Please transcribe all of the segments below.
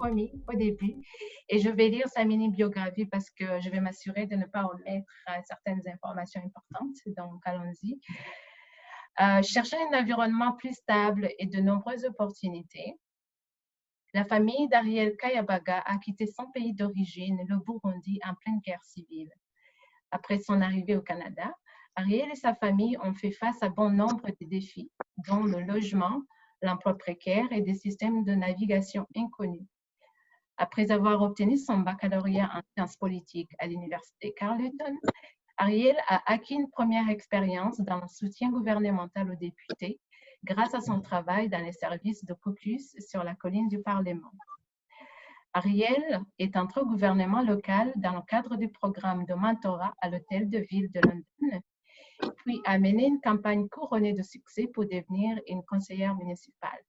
promis au début. Et je vais lire sa mini-biographie parce que je vais m'assurer de ne pas omettre certaines informations importantes. Donc, allons-y. Cherchant un environnement plus stable et de nombreuses opportunités, la famille d'Ariel Kayabaga a quitté son pays d'origine, le Burundi, en pleine guerre civile. Après son arrivée au Canada, Ariel et sa famille ont fait face à bon nombre de défis, dont le logement, l'emploi précaire et des systèmes de navigation inconnus. Après avoir obtenu son baccalauréat en sciences politiques à l'université Carleton, Ariel a acquis une première expérience dans le soutien gouvernemental aux députés grâce à son travail dans les services de caucus sur la colline du Parlement. Ariel est entré au gouvernement local dans le cadre du programme de mentorat à l'hôtel de ville de London, puis a mené une campagne couronnée de succès pour devenir une conseillère municipale.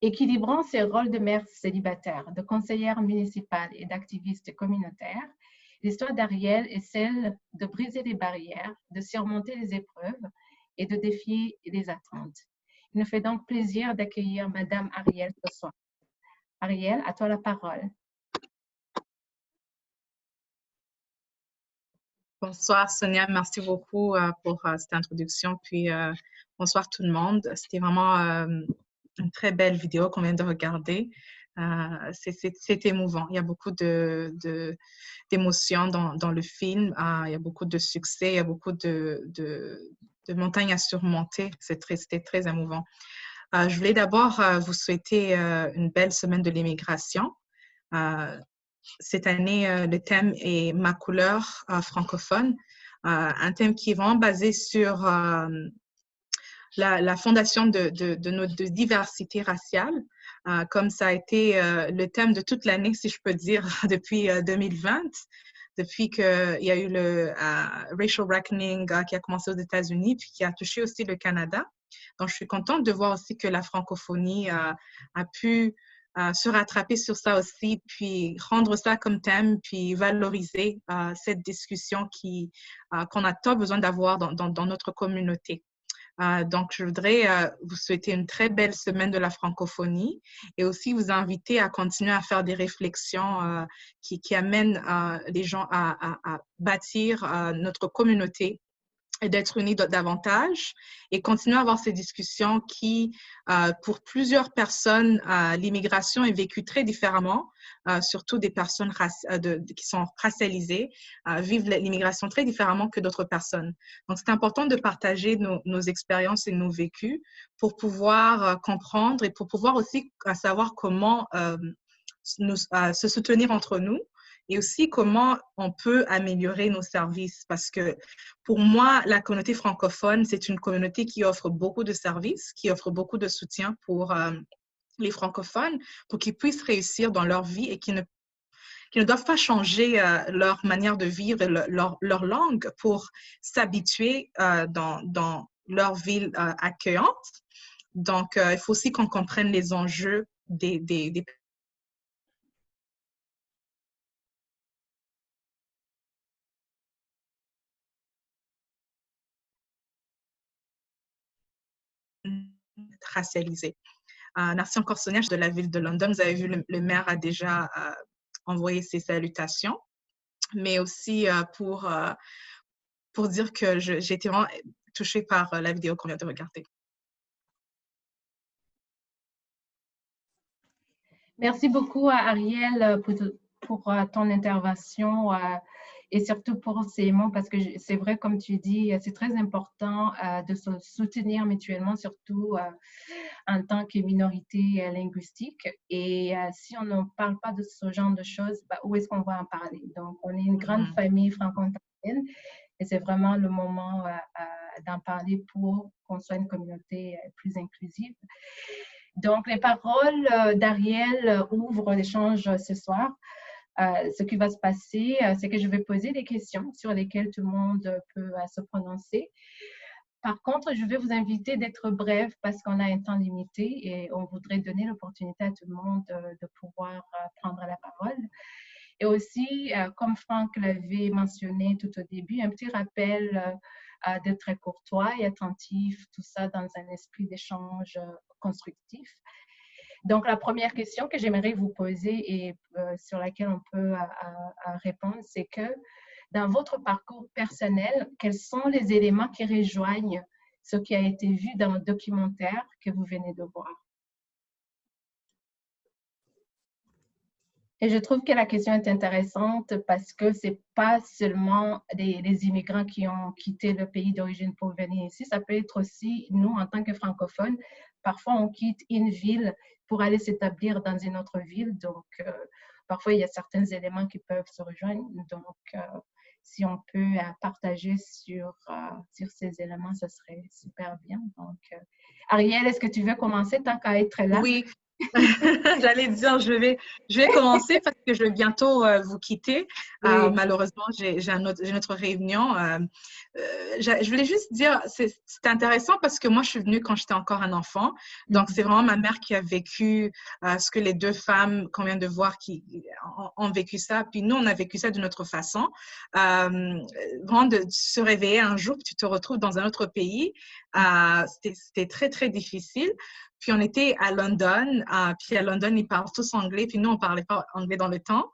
Équilibrant ses rôles de mère célibataire, de conseillère municipale et d'activiste communautaire, l'histoire d'Ariel est celle de briser les barrières, de surmonter les épreuves et de défier les attentes. Il nous fait donc plaisir d'accueillir Madame Ariel ce soir. Ariel, à toi la parole. Bonsoir Sonia, merci beaucoup pour cette introduction. Puis bonsoir tout le monde. C'était vraiment une très belle vidéo qu'on vient de regarder. C'est émouvant. Il y a beaucoup d'émotions dans le film. Il y a beaucoup de succès, il y a beaucoup de montagnes à surmonter. C'était très émouvant. Je voulais d'abord vous souhaiter une belle semaine de l'immigration. Cette année, le thème est Ma couleur francophone, un thème qui est vraiment basé sur la fondation de notre diversité raciale, comme ça a été le thème de toute l'année, si je peux dire, depuis 2020, depuis qu'il y a eu le Racial Reckoning qui a commencé aux États-Unis, puis qui a touché aussi le Canada. Donc, je suis contente de voir aussi que la francophonie a pu se rattraper sur ça aussi, puis rendre ça comme thème, puis valoriser cette discussion qu'on a tant besoin d'avoir dans notre communauté. Donc, je voudrais vous souhaiter une très belle semaine de la francophonie et aussi vous inviter à continuer à faire des réflexions qui amènent les gens à bâtir notre communauté et d'être unis davantage et continuer à avoir ces discussions qui, pour plusieurs personnes, l'immigration est vécue très différemment, surtout des personnes qui sont racialisées, vivent l'immigration très différemment que d'autres personnes. Donc, c'est important de partager nos expériences et nos vécus pour pouvoir comprendre et pour pouvoir aussi savoir comment se soutenir entre nous et aussi comment on peut améliorer nos services. Parce que pour moi, la communauté francophone, c'est une communauté qui offre beaucoup de services, qui offre beaucoup de soutien pour les francophones, pour qu'ils puissent réussir dans leur vie et qui ne doivent pas changer leur manière de vivre et leur langue pour s'habituer dans leur ville accueillante. Donc, il faut aussi qu'on comprenne les enjeux des racialisés. Merci encore Sonia, je suis de la ville de London. Vous avez vu, le maire a déjà envoyé ses salutations, mais aussi pour dire que j'ai été vraiment touchée par la vidéo qu'on vient de regarder. Merci beaucoup à Ariel pour ton intervention et surtout pour ces mots parce que c'est vrai, comme tu dis, c'est très important de se soutenir mutuellement, surtout en tant que minorité linguistique. Et si on ne parle pas de ce genre de choses, où est-ce qu'on va en parler? Donc, on est une grande famille franco-ontarienne et c'est vraiment le moment d'en parler pour qu'on soit une communauté plus inclusive. Donc, les paroles d'Ariel ouvrent l'échange ce soir. Ce qui va se passer, c'est que je vais poser des questions sur lesquelles tout le monde peut se prononcer. Par contre, je vais vous inviter d'être bref parce qu'on a un temps limité et on voudrait donner l'opportunité à tout le monde de pouvoir prendre la parole. Et aussi, comme Franck l'avait mentionné tout au début, un petit rappel d'être très courtois et attentif, tout ça dans un esprit d'échange constructif. Donc, la première question que j'aimerais vous poser et sur laquelle on peut répondre, c'est que dans votre parcours personnel, quels sont les éléments qui rejoignent ce qui a été vu dans le documentaire que vous venez de voir? Et je trouve que la question est intéressante parce que ce n'est pas seulement les immigrants qui ont quitté le pays d'origine pour venir ici, ça peut être aussi nous, en tant que francophones, parfois on quitte une ville pour aller s'établir dans une autre ville. Donc, parfois, il y a certains éléments qui peuvent se rejoindre. Donc, si on peut partager sur ces éléments, ce serait super bien. Donc, Ariel, est-ce que tu veux commencer tant qu'à être là? Oui, j'allais dire, je vais commencer parce que je vais bientôt vous quitter. Oui. Malheureusement, j'ai une autre réunion. Je voulais juste dire, c'est intéressant parce que moi, je suis venue quand j'étais encore un enfant. Donc, c'est vraiment ma mère qui a vécu ce que les deux femmes qu'on vient de voir qui ont vécu ça. Puis nous, on a vécu ça d'une autre façon. Vraiment de se réveiller un jour, puis tu te retrouves dans un autre pays. C'était très, très difficile. Puis on était à London, puis à London, ils parlent tous anglais, puis nous, on ne parlait pas anglais dans le temps.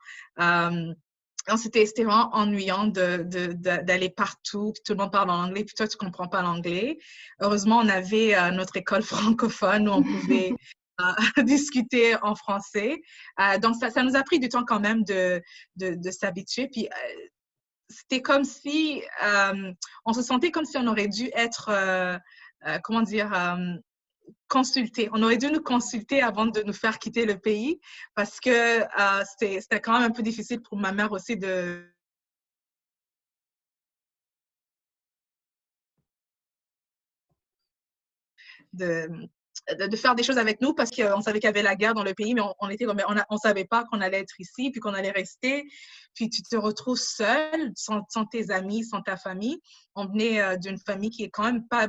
C'était vraiment ennuyant d'aller partout, puis tout le monde parle en anglais, puis toi, tu ne comprends pas l'anglais. Heureusement, on avait notre école francophone où on pouvait discuter en français. Donc, ça nous a pris du temps quand même de s'habituer. Puis c'était comme si, on se sentait comme si on aurait dû être, comment dire, consulter. On aurait dû nous consulter avant de nous faire quitter le pays parce que c'était quand même un peu difficile pour ma mère aussi de faire des choses avec nous parce qu'on savait qu'il y avait la guerre dans le pays, mais on savait pas qu'on allait être ici, puis qu'on allait rester. Puis tu te retrouves seule, sans tes amis, sans ta famille. On venait d'une famille qui est quand même pas...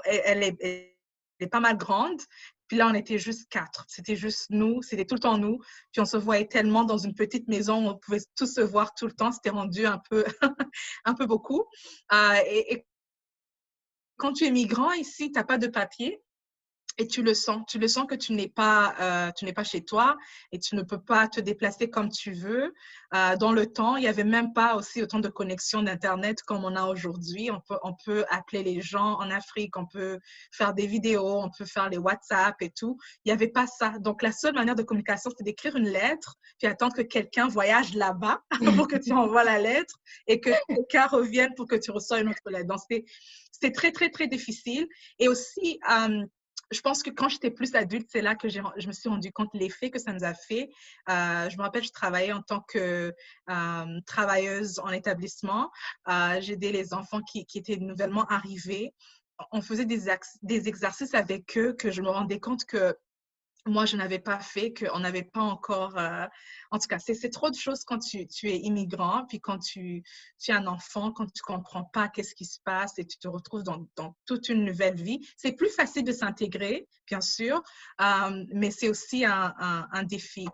Elle est pas mal grande. Puis là, on était juste 4. C'était juste nous. C'était tout le temps nous. Puis on se voyait tellement dans une petite maison. On pouvait tous se voir tout le temps. C'était rendu un peu, un peu beaucoup. Et quand tu es migrant ici, tu n'as pas de papier. Et tu le sens que tu n'es pas chez toi et tu ne peux pas te déplacer comme tu veux. Dans le temps, il n'y avait même pas aussi autant de connexions d'Internet comme on a aujourd'hui. On peut appeler les gens en Afrique, on peut faire des vidéos, on peut faire les WhatsApp et tout. Il n'y avait pas ça. Donc, la seule manière de communication, c'était d'écrire une lettre puis attendre que quelqu'un voyage là-bas pour que tu envoies la lettre et que quelqu'un revienne pour que tu reçoives une autre lettre. Donc, c'était très, très, très difficile. Et aussi, je pense que quand j'étais plus adulte, c'est là que je me suis rendu compte de l'effet que ça nous a fait. Je me rappelle, je travaillais en tant que travailleuse en établissement. J'aidais les enfants qui étaient nouvellement arrivés. On faisait des exercices avec eux que je me rendais compte que moi, je n'avais pas fait, qu'on n'avait pas encore... En tout cas, c'est trop de choses quand tu es immigrant, puis quand tu es un enfant, quand tu ne comprends pas qu'est-ce qui se passe et tu te retrouves dans toute une nouvelle vie. C'est plus facile de s'intégrer, bien sûr, mais c'est aussi un défi.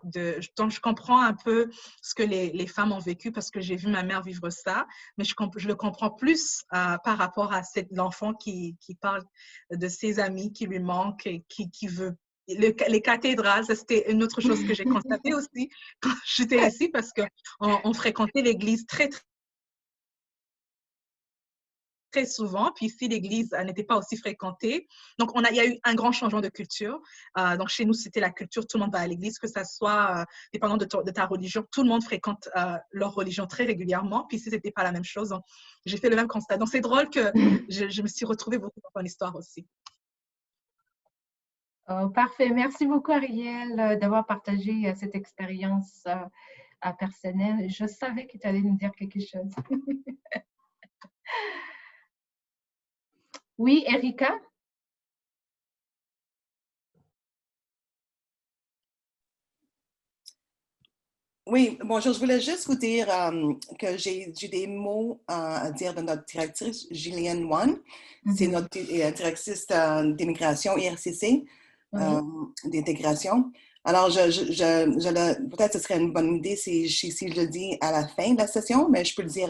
Donc, je comprends un peu ce que les femmes ont vécu parce que j'ai vu ma mère vivre ça, mais je le comprends plus par rapport à l'enfant qui parle de ses amis qui lui manquent et qui veut les cathédrales, c'était une autre chose que j'ai constatée aussi quand j'étais ici parce qu'on fréquentait l'église très, très, très souvent. Puis ici, l'église n'était pas aussi fréquentée. Donc, il y a eu un grand changement de culture. Donc, chez nous, c'était la culture, tout le monde va à l'église, que ça soit dépendant de ta religion. Tout le monde fréquente leur religion très régulièrement. Puis ici, ce n'était pas la même chose. J'ai fait le même constat. Donc, c'est drôle que je me suis retrouvée beaucoup dans ton histoire aussi. Oh, parfait. Merci beaucoup, Ariel, d'avoir partagé cette expérience personnelle. Je savais que tu allais nous dire quelque chose. Oui, Erika? Oui, bonjour. Je voulais juste vous dire que j'ai des mots à dire de notre directrice, Gillian Wan. C'est notre directrice d'immigration, IRCC, d'intégration. Alors, peut-être que ce serait une bonne idée si je le dis à la fin de la session, mais je peux le dire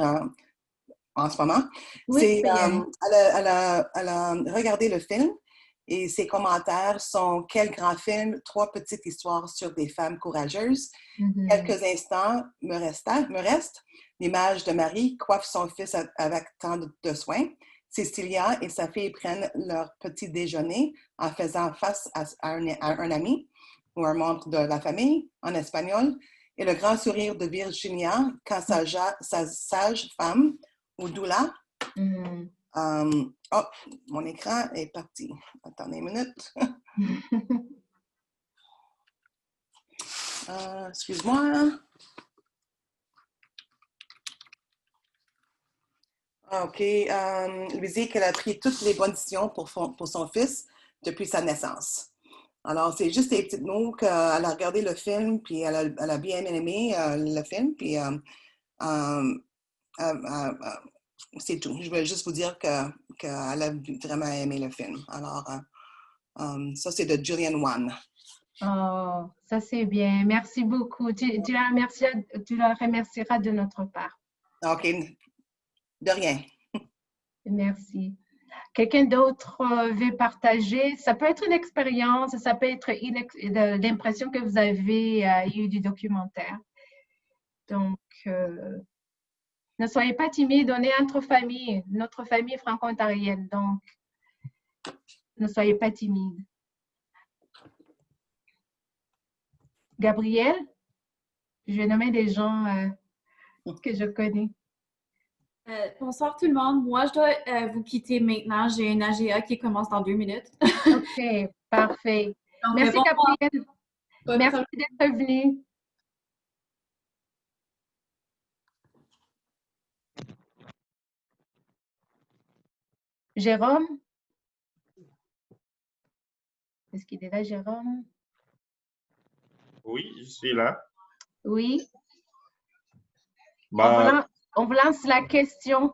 en ce moment. Oui, Elle a regardé le film Et ses commentaires sont « Quel grand film, 3 petites histoires sur des femmes courageuses. Quelques instants me restent. L'image de Marie coiffe son fils avec tant de soin. Cécilia et sa fille prennent leur petit déjeuner en faisant face à un ami ou un membre de la famille en espagnol. Et le grand sourire de Virginia quand sa sage femme, ou doula, oh, mon écran est parti. Attendez une minute. Excuse-moi. OK. Lui dit qu'elle a pris toutes les bonnes décisions pour son fils depuis sa naissance. Alors, c'est juste des petits mots qu'elle a regardé le film, puis elle a bien aimé le film, puis c'est tout. Je voulais juste vous dire qu'elle a vraiment aimé le film. Alors, ça, c'est de Julian Wan. Oh, ça c'est bien. Merci beaucoup. Tu la remercieras de notre part. OK. De rien. Merci. Quelqu'un d'autre veut partager? Ça peut être une expérience, ça peut être l'impression que vous avez eu du documentaire. Donc, ne soyez pas timide, on est entre familles, notre famille franco-ontarienne. Donc, ne soyez pas timide. Gabrielle, je vais nommer des gens que je connais. Bonsoir tout le monde. Moi, je dois vous quitter maintenant. J'ai une AGA qui commence dans 2 minutes. OK, parfait. Donc, merci Gabrielle. Merci d'être venue. Jérôme? Est-ce qu'il est là, Jérôme? Oui, je suis là. Oui. Bah, on vous lance la question.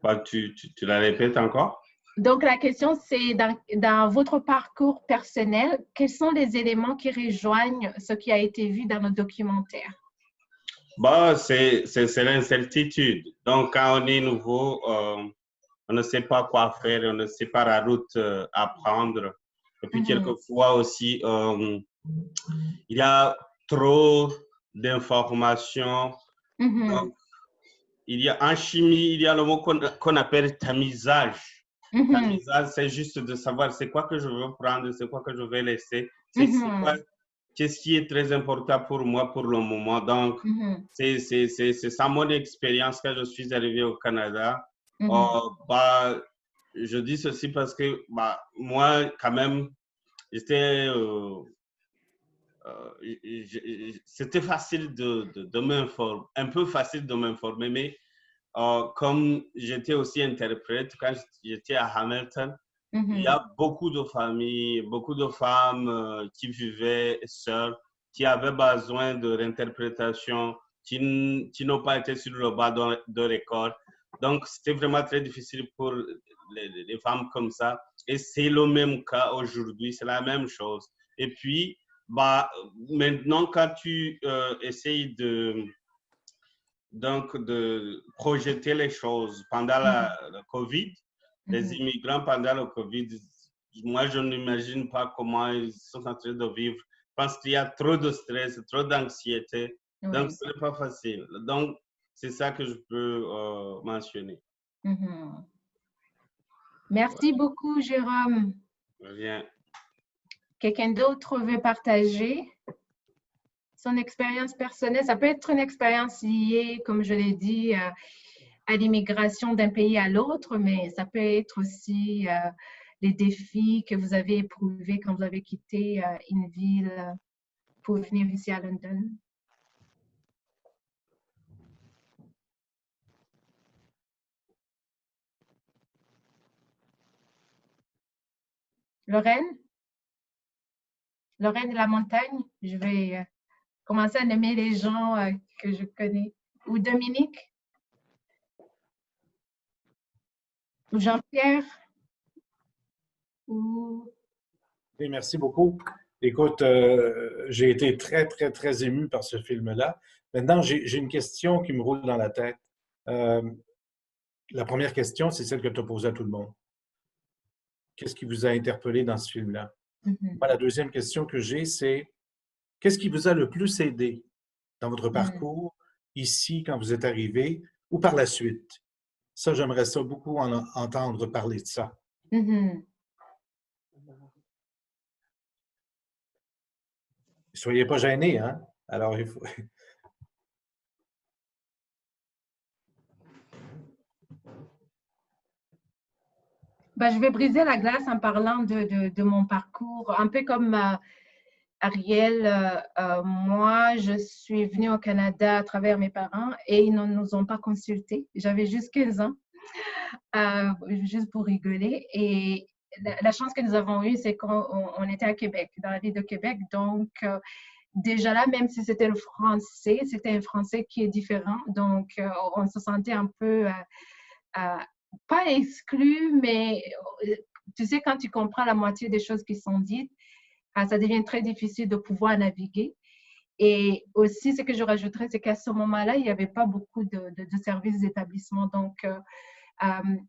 bah, tu la répètes encore? Donc, la question, c'est dans votre parcours personnel, quels sont les éléments qui rejoignent ce qui a été vu dans le documentaire? Bah, c'est l'incertitude. Donc, quand on est nouveau, on ne sait pas quoi faire, on ne sait pas la route à prendre. Et puis, quelquefois aussi, il y a trop d'informations. Donc, il y a en chimie, il y a le mot qu'on appelle tamisage. Tamisage, c'est juste de savoir c'est quoi que je veux prendre, c'est quoi que je vais laisser. Qu'est-ce qui est très important pour moi pour le moment. Donc, c'est ça mon expérience quand je suis arrivé au Canada. Bah, je dis ceci parce que bah, moi, quand même, c'était facile de m'informer, un peu facile de m'informer, mais comme j'étais aussi interprète, quand j'étais à Hamilton, il y a beaucoup de familles, beaucoup de femmes qui vivaient seules, qui avaient besoin de réinterprétation, qui n'ont pas été sur le bas de l'école. Donc, c'était vraiment très difficile pour les femmes comme ça. Et c'est le même cas aujourd'hui, c'est la même chose. Et puis, bah, maintenant, quand tu essayes de projeter les choses pendant la COVID, les immigrants pendant le COVID, moi, je n'imagine pas comment ils sont en train de vivre. Je pense qu'il y a trop de stress, trop d'anxiété. Donc, ce n'est pas facile. Donc, c'est ça que je peux mentionner. Merci beaucoup, Jérôme. Rien. Quelqu'un d'autre veut partager son expérience personnelle? Ça peut être une expérience liée, comme je l'ai dit, à l'immigration d'un pays à l'autre, mais ça peut être aussi les défis que vous avez éprouvés quand vous avez quitté une ville pour venir ici à London. Lorraine? Lorraine de la Montagne? Je vais commencer à nommer les gens que je connais. Ou Dominique? Ou Jean-Pierre? Ou... Oui, merci beaucoup. Écoute, j'ai été très, très, très ému par ce film-là. Maintenant, j'ai une question qui me roule dans la tête. La première question, c'est celle que tu as posée à tout le monde. qu'est-ce qui vous a interpellé dans ce film-là? Mhm. Moi, la deuxième question que j'ai, c'est qu'est-ce qui vous a le plus aidé dans votre Mhm. parcours, ici, quand vous êtes arrivé, ou par la suite? Ça, j'aimerais ça beaucoup entendre parler de ça. Mhm. Soyez pas gênés, hein? Alors, il faut... Ben, je vais briser la glace en parlant de mon parcours, un peu comme Ariel. Moi, je suis venue au Canada à travers mes parents et ils ne nous ont pas consultés. J'avais juste 15 ans, juste pour rigoler. Et la chance que nous avons eue, c'est qu'on était à Québec, dans la ville de Québec. Donc, déjà là, même si c'était le français, c'était un français qui est différent. Donc, on se sentait un peu, pas exclu, mais tu sais, quand tu comprends la moitié des choses qui sont dites, ça devient très difficile de pouvoir naviguer. Et aussi, ce que je rajouterais, c'est qu'à ce moment-là, il n'y avait pas beaucoup de services d'établissement. Donc,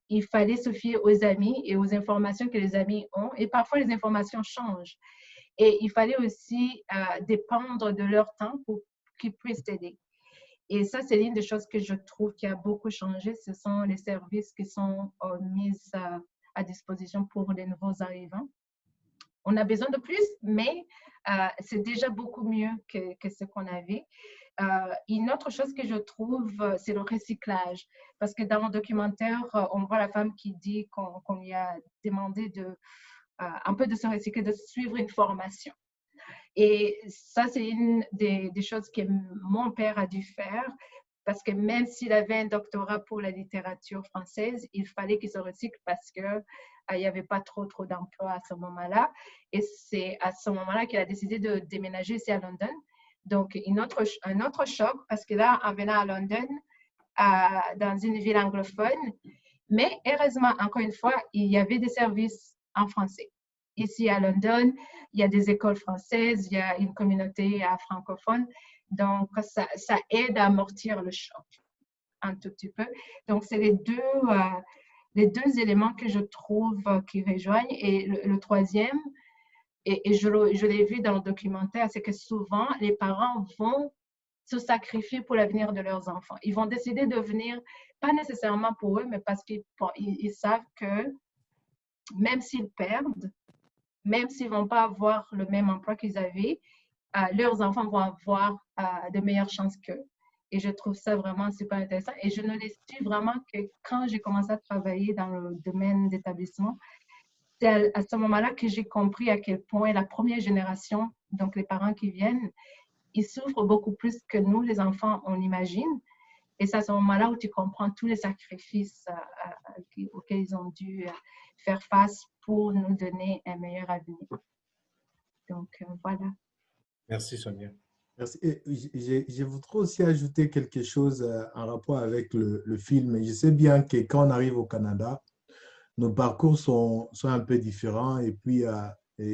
il fallait se fier aux amis et aux informations que les amis ont. Et parfois, les informations changent. Et il fallait aussi dépendre de leur temps pour qu'ils puissent t'aider. Et ça, c'est l'une des choses que je trouve qui a beaucoup changé. Ce sont les services qui sont mis à disposition pour les nouveaux arrivants. On a besoin de plus, mais c'est déjà beaucoup mieux que ce qu'on avait. Une autre chose que je trouve, c'est le recyclage. Parce que dans mon documentaire, on voit la femme qui dit qu'on lui a demandé un peu de se recycler, de suivre une formation. Et ça, c'est une des choses que mon père a dû faire, parce que même s'il avait un doctorat pour la littérature française, il fallait qu'il se recycle parce qu'il n'y avait pas trop d'emplois à ce moment-là. Et c'est à ce moment-là qu'il a décidé de déménager ici à London. Donc, un autre choc, parce que là, en venant à London, dans une ville anglophone, mais heureusement, encore une fois, il y avait des services en français. Ici à London, il y a des écoles françaises, il y a une communauté francophone. Donc, ça aide à amortir le choc un tout petit peu. Donc, c'est les deux éléments que je trouve qui rejoignent. Et le troisième, et je l'ai vu dans le documentaire, c'est que souvent, les parents vont se sacrifier pour l'avenir de leurs enfants. Ils vont décider de venir, pas nécessairement pour eux, mais parce qu'ils savent que même s'ils perdent, même s'ils ne vont pas avoir le même emploi qu'ils avaient, leurs enfants vont avoir de meilleures chances qu'eux. Et je trouve ça vraiment super intéressant. Et je ne l'ai su vraiment que quand j'ai commencé à travailler dans le domaine d'établissement. C'est à ce moment-là que j'ai compris à quel point la première génération, donc les parents qui viennent, ils souffrent beaucoup plus que nous, les enfants, on imagine. Et c'est à ce moment-là où tu comprends tous les sacrifices auxquels ils ont dû faire face pour nous donner un meilleur avenir. Donc, voilà. Merci, Sonia. Merci. Et je voudrais aussi ajouter quelque chose en rapport avec le film. Je sais bien que quand on arrive au Canada, nos parcours sont un peu différents et puis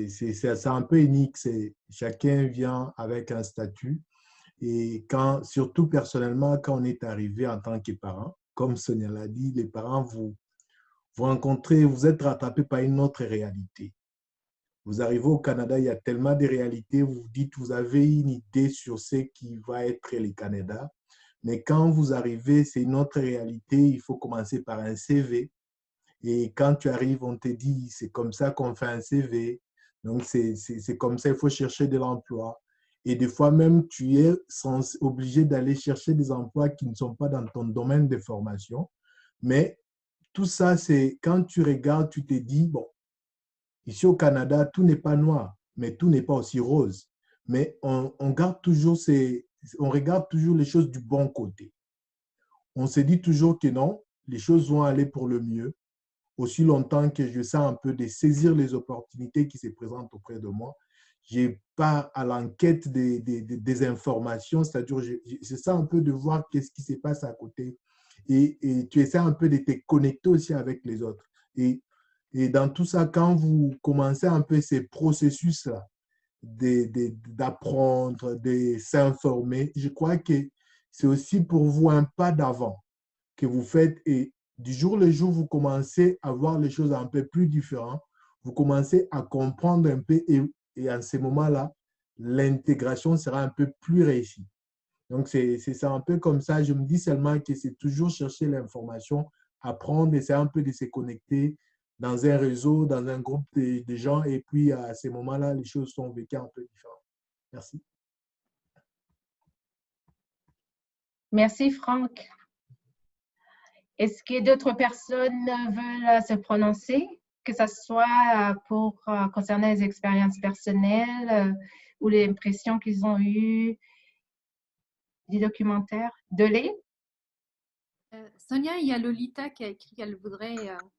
c'est un peu unique. Chacun vient avec un statut. Et surtout personnellement, quand on est arrivé en tant que parent, comme Sonia l'a dit, les parents vous rencontrez, vous êtes rattrapés par une autre réalité. Vous arrivez au Canada, il y a tellement de réalités, vous vous dites, vous avez une idée sur ce qui va être le Canada, mais quand vous arrivez, c'est une autre réalité, il faut commencer par un CV. Et quand tu arrives, on te dit, c'est comme ça qu'on fait un CV, donc c'est comme ça, il faut chercher de l'emploi. Et des fois même, tu es obligé d'aller chercher des emplois qui ne sont pas dans ton domaine de formation. Mais tout ça, c'est quand tu regardes, tu te dis, bon, ici au Canada, tout n'est pas noir, mais tout n'est pas aussi rose. Mais on regarde toujours les choses du bon côté. On se dit toujours que non, les choses vont aller pour le mieux, aussi longtemps que je sens un peu de saisir les opportunités qui se présentent auprès de moi. Je n'ai pas à l'enquête des informations, c'est-à-dire je sens un peu de voir qu'est-ce qui se passe à côté. Et tu essaies un peu de te connecter aussi avec les autres. Et dans tout ça, quand vous commencez un peu ces processus-là d'apprendre, de s'informer, je crois que c'est aussi pour vous un pas d'avant que vous faites. Et du jour le jour, vous commencez à voir les choses un peu plus différentes. vous commencez à comprendre un peu et à ce moment-là, l'intégration sera un peu plus réussie. Donc, c'est ça un peu comme ça. Je me dis seulement que c'est toujours chercher l'information, apprendre, essayer un peu de se connecter dans un réseau, dans un groupe de gens. Et puis, à ces moments-là, les choses sont vécues un peu différentes. Merci. Merci, Franck. Est-ce que d'autres personnes veulent se prononcer, que ce soit pour concerner les expériences personnelles ou les impressions qu'ils ont eues du documentaire? Dolé? Sonia, il y a Lolita qui a écrit qu'elle voudrait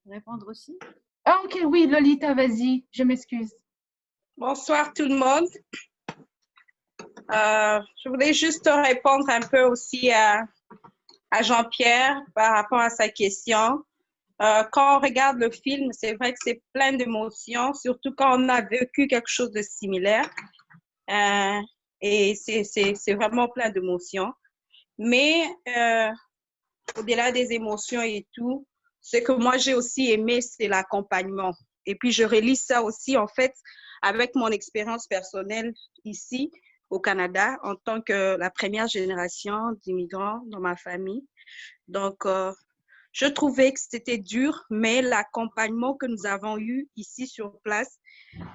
répondre aussi. Ah, ok, oui, Lolita, vas-y, je m'excuse. Bonsoir tout le monde. Je voulais juste répondre un peu aussi à Jean-Pierre par rapport à sa question. Quand on regarde le film, c'est vrai que c'est plein d'émotions, surtout quand on a vécu quelque chose de similaire. Et c'est vraiment plein d'émotions. Mais au-delà des émotions et tout, ce que moi j'ai aussi aimé, c'est l'accompagnement. Et puis je relie ça aussi en fait avec mon expérience personnelle ici au Canada en tant que la première génération d'immigrants dans ma famille. Donc, je trouvais que c'était dur, mais l'accompagnement que nous avons eu ici sur place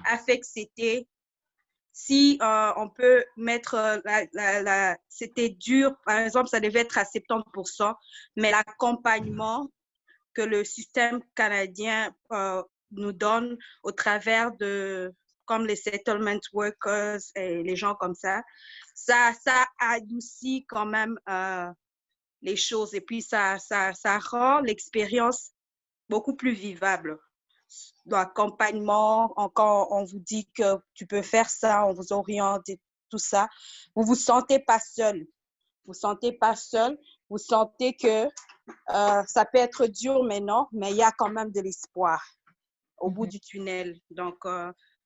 a fait que c'était, si on peut mettre, c'était dur, par exemple, ça devait être à 70%, mais l'accompagnement que le système canadien nous donne au travers de, comme les settlement workers et les gens comme ça adoucit quand même les choses et puis ça rend l'expérience beaucoup plus vivable. L'accompagnement, quand on vous dit que tu peux faire ça, on vous oriente et tout ça, vous ne vous sentez pas seul. Vous ne sentez pas seul, vous sentez que ça peut être dur maintenant, mais il y a quand même de l'espoir au bout du tunnel. Donc,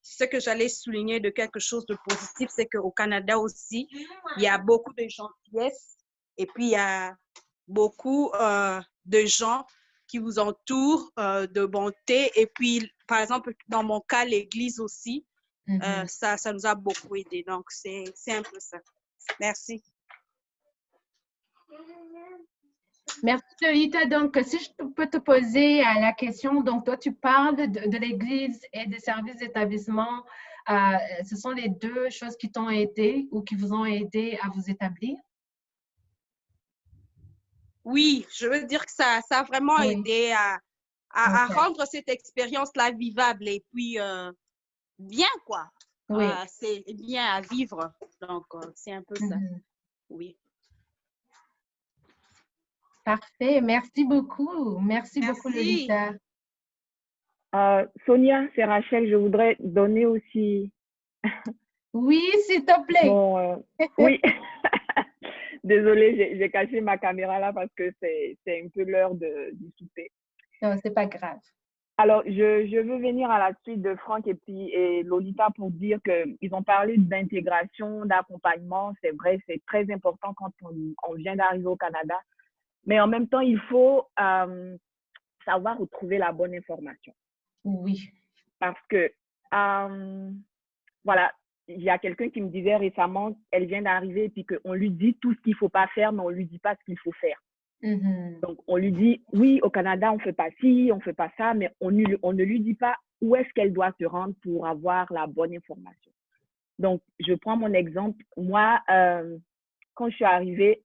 ce que j'allais souligner de quelque chose de positif, c'est qu'au Canada aussi, il y a beaucoup de gentillesse et puis il y a beaucoup de gens qui vous entourent, de bonté. Et puis, par exemple, dans mon cas, l'Église aussi, ça nous a beaucoup aidé. Donc, c'est un peu ça. Merci. Merci, Lolita. Donc, si je peux te poser la question, donc toi, tu parles de l'Église et des services d'établissement. Ce sont les deux choses qui t'ont aidé ou qui vous ont aidé à vous établir? Oui, je veux dire que ça a vraiment aidé à rendre cette expérience-là vivable et puis bien, quoi. Oui. C'est bien à vivre. Donc, c'est un peu ça. Oui. Parfait. Merci beaucoup. Merci beaucoup, Lolita. Sonia, c'est Rachel. Je voudrais donner aussi. Oui, s'il te plaît. Bon, oui. Désolée, j'ai caché ma caméra là parce que c'est un peu l'heure du souper. Non, c'est pas grave. Alors, je veux venir à la suite de Franck et Lolita pour dire qu'ils ont parlé d'intégration, d'accompagnement. C'est vrai, c'est très important quand on vient d'arriver au Canada. Mais en même temps, il faut savoir où trouver la bonne information. Oui. Parce que, voilà, il y a quelqu'un qui me disait récemment, elle vient d'arriver et puis qu'on lui dit tout ce qu'il ne faut pas faire, mais on ne lui dit pas ce qu'il faut faire. Donc, on lui dit, oui, au Canada, on ne fait pas ci, on ne fait pas ça, mais on ne lui dit pas où est-ce qu'elle doit se rendre pour avoir la bonne information. Donc, je prends mon exemple. Moi, quand je suis arrivée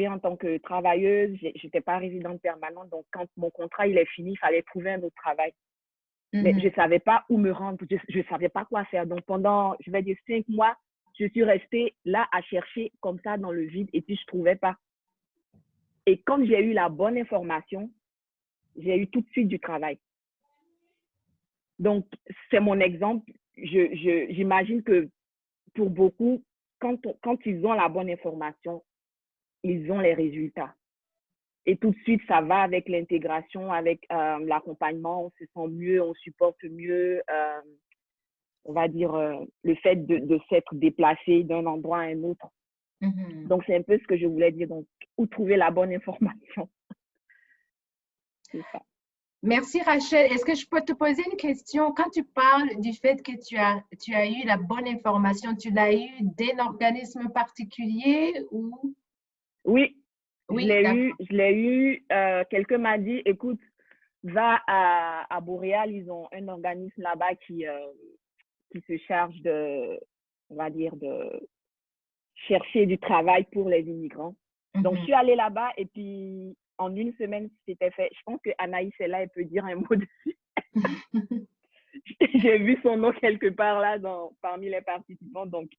en tant que travailleuse, je n'étais pas résidente permanente. Donc, quand mon contrat il est fini, il fallait trouver un autre travail. Mais je ne savais pas où me rendre, je ne savais pas quoi faire. Donc, pendant, je vais dire, 5 mois, je suis restée là à chercher comme ça dans le vide et puis je ne trouvais pas. Et quand j'ai eu la bonne information, j'ai eu tout de suite du travail. Donc, c'est mon exemple. J'imagine que pour beaucoup, quand ils ont la bonne information, ils ont les résultats. Et tout de suite, ça va avec l'intégration, avec l'accompagnement, on se sent mieux, on supporte mieux, on va dire, le fait de s'être déplacé d'un endroit à un autre. Donc, c'est un peu ce que je voulais dire. Donc, où trouver la bonne information? C'est ça. Merci Rachel. Est-ce que je peux te poser une question? Quand tu parles du fait que tu as eu la bonne information, tu l'as eu d'un organisme particulier ou? Oui, Oui, je l'ai eu. Quelqu'un m'a dit, écoute, va à Boréal, ils ont un organisme là-bas qui se charge on va dire, de chercher du travail pour les immigrants. Donc, je suis allée là-bas et puis en une semaine, c'était fait. Je pense que Anaïs est là, elle peut dire un mot dessus. J'ai vu son nom quelque part là parmi les participants. Donc,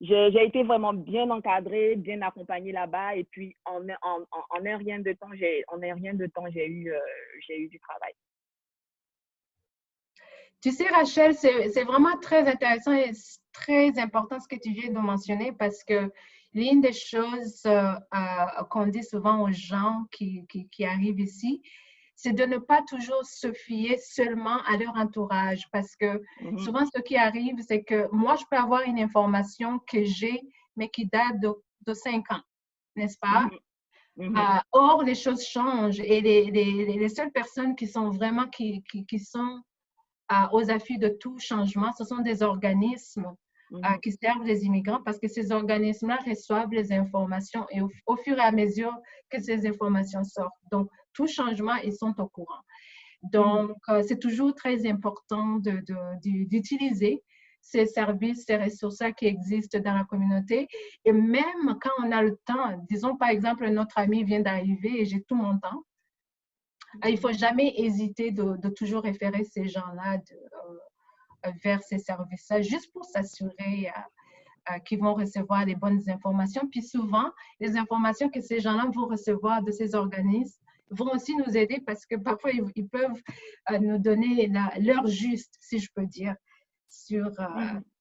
j'ai été vraiment bien encadrée, bien accompagnée là-bas. Et puis, en un rien de temps, j'ai eu du travail. Tu sais, Rachel, c'est vraiment très intéressant et très important ce que tu viens de mentionner parce que l'une des choses qu'on dit souvent aux gens qui arrivent ici, c'est de ne pas toujours se fier seulement à leur entourage parce que souvent ce qui arrive, c'est que moi, je peux avoir une information que j'ai, mais qui date de 5 ans, n'est-ce pas? Or, les choses changent et les seules personnes qui sont vraiment, qui sont aux affûts de tout changement, ce sont des organismes qui servent les immigrants parce que ces organismes-là reçoivent les informations et au fur et à mesure que ces informations sortent. Donc, tout changement, ils sont au courant. Donc, c'est toujours très important d'utiliser ces services, ces ressources-là qui existent dans la communauté. Et même quand on a le temps, disons par exemple, notre ami vient d'arriver et j'ai tout mon temps, il ne faut jamais hésiter de toujours référer ces gens-là vers ces services-là, juste pour s'assurer qu'ils vont recevoir les bonnes informations. Puis souvent, les informations que ces gens-là vont recevoir de ces organismes vont aussi nous aider parce que parfois, ils peuvent nous donner l'heure juste, si je peux dire, sur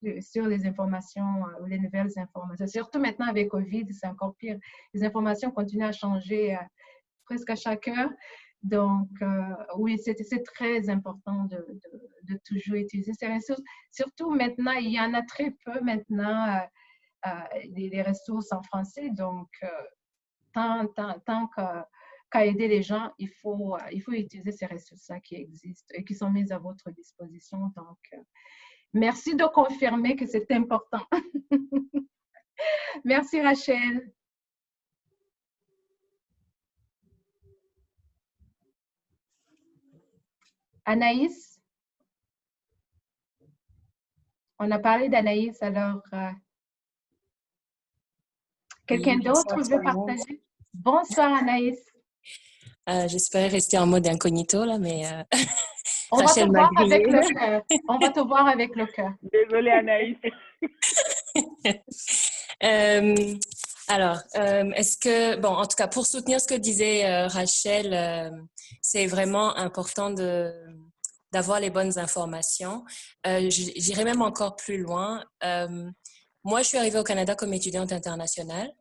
les informations, les nouvelles informations. Surtout maintenant avec COVID, c'est encore pire. Les informations continuent à changer presque à chaque heure. Donc, oui, c'est très important de toujours utiliser ces ressources. Surtout maintenant, il y en a très peu maintenant, les ressources en français. Donc, tant qu'à aider les gens, il faut utiliser ces ressources-là qui existent et qui sont mises à votre disposition. Donc, merci de confirmer que c'est important. Merci, Rachel. Anaïs? On a parlé d'Anaïs, alors quelqu'un d'autre veut partager? Bonsoir Anaïs. J'espérais rester en mode incognito, là, mais on va te voir avec le cœur. On va te voir avec le cœur. Désolée Anaïs. Alors, est-ce que, bon, en tout cas, pour soutenir ce que disait Rachel, c'est vraiment important d'avoir les bonnes informations. J'irai même encore plus loin. Moi, je suis arrivée au Canada comme étudiante internationale